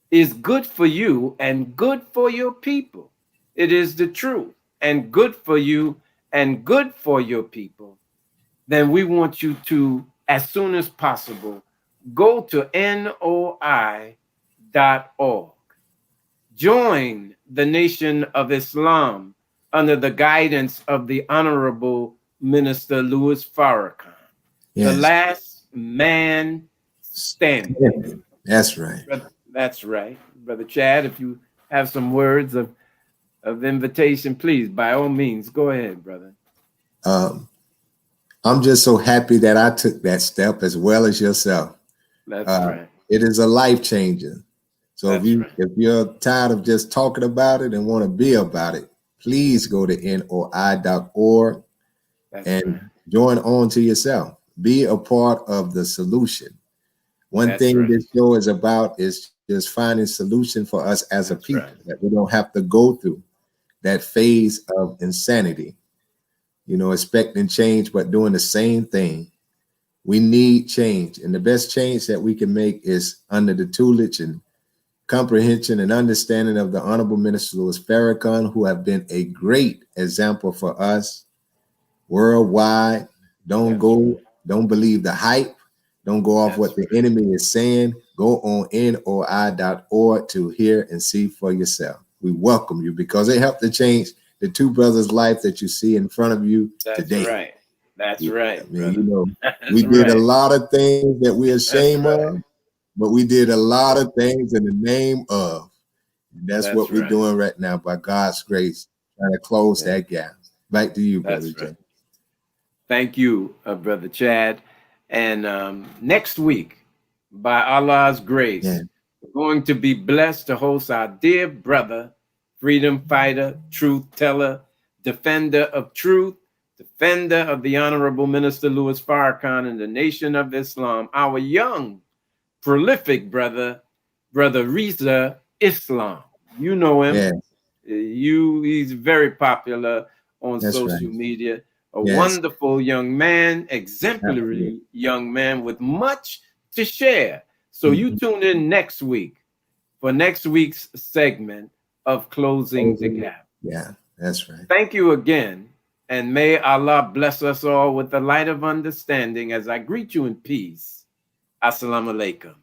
is good for you and good for your people. It is the truth and good for you and good for your people. Then we want you to, as soon as possible, go to NOI.org. Join the Nation of Islam under the guidance of the Honorable Minister Louis Farrakhan. Yes. The last man standing. That's right. That's right. Brother Chad, if you have some words of invitation, please, by all means, go ahead, brother. I'm just so happy that I took that step as well as yourself. That's right. It is a life changer. So if you're tired of just talking about it and want to be about it, please go to NOI.org and join on to yourself. Be a part of the solution. One thing this show is about is just finding solution for us as a people, that we don't have to go through that phase of insanity, expecting change, but doing the same thing. We need change. And the best change that we can make is under the tutelage and comprehension and understanding of the Honorable Minister Louis Farrakhan, who have been a great example for us worldwide. Don't believe the hype. Don't go off what the enemy is saying. Go on NOI.org to hear and see for yourself. We welcome you because it helped to change the two brothers' life that you see in front of you today. That's right. That's right. I mean, we did a lot of things that we're ashamed of, but we did a lot of things in the name of. And that's what we're doing right now by God's grace, trying to close that gap. Back to you, Brother Jay. Thank you, Brother Chad. And next week, by Allah's grace, we're going to be blessed to host our dear brother, freedom fighter, truth teller, defender of truth, defender of the Honorable Minister Louis Farrakhan and the Nation of Islam, our young, prolific brother Reza Islam. You know him. He's very popular on That's social right. media. A Yes. wonderful young man, exemplary young man with much to share. So you tune in next week for next week's segment of Closing the Gap. Yeah, that's right. Thank you again. And may Allah bless us all with the light of understanding as I greet you in peace. Assalamu alaikum.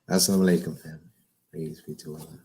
Assalamu alaikum, family. Praise be to Allah.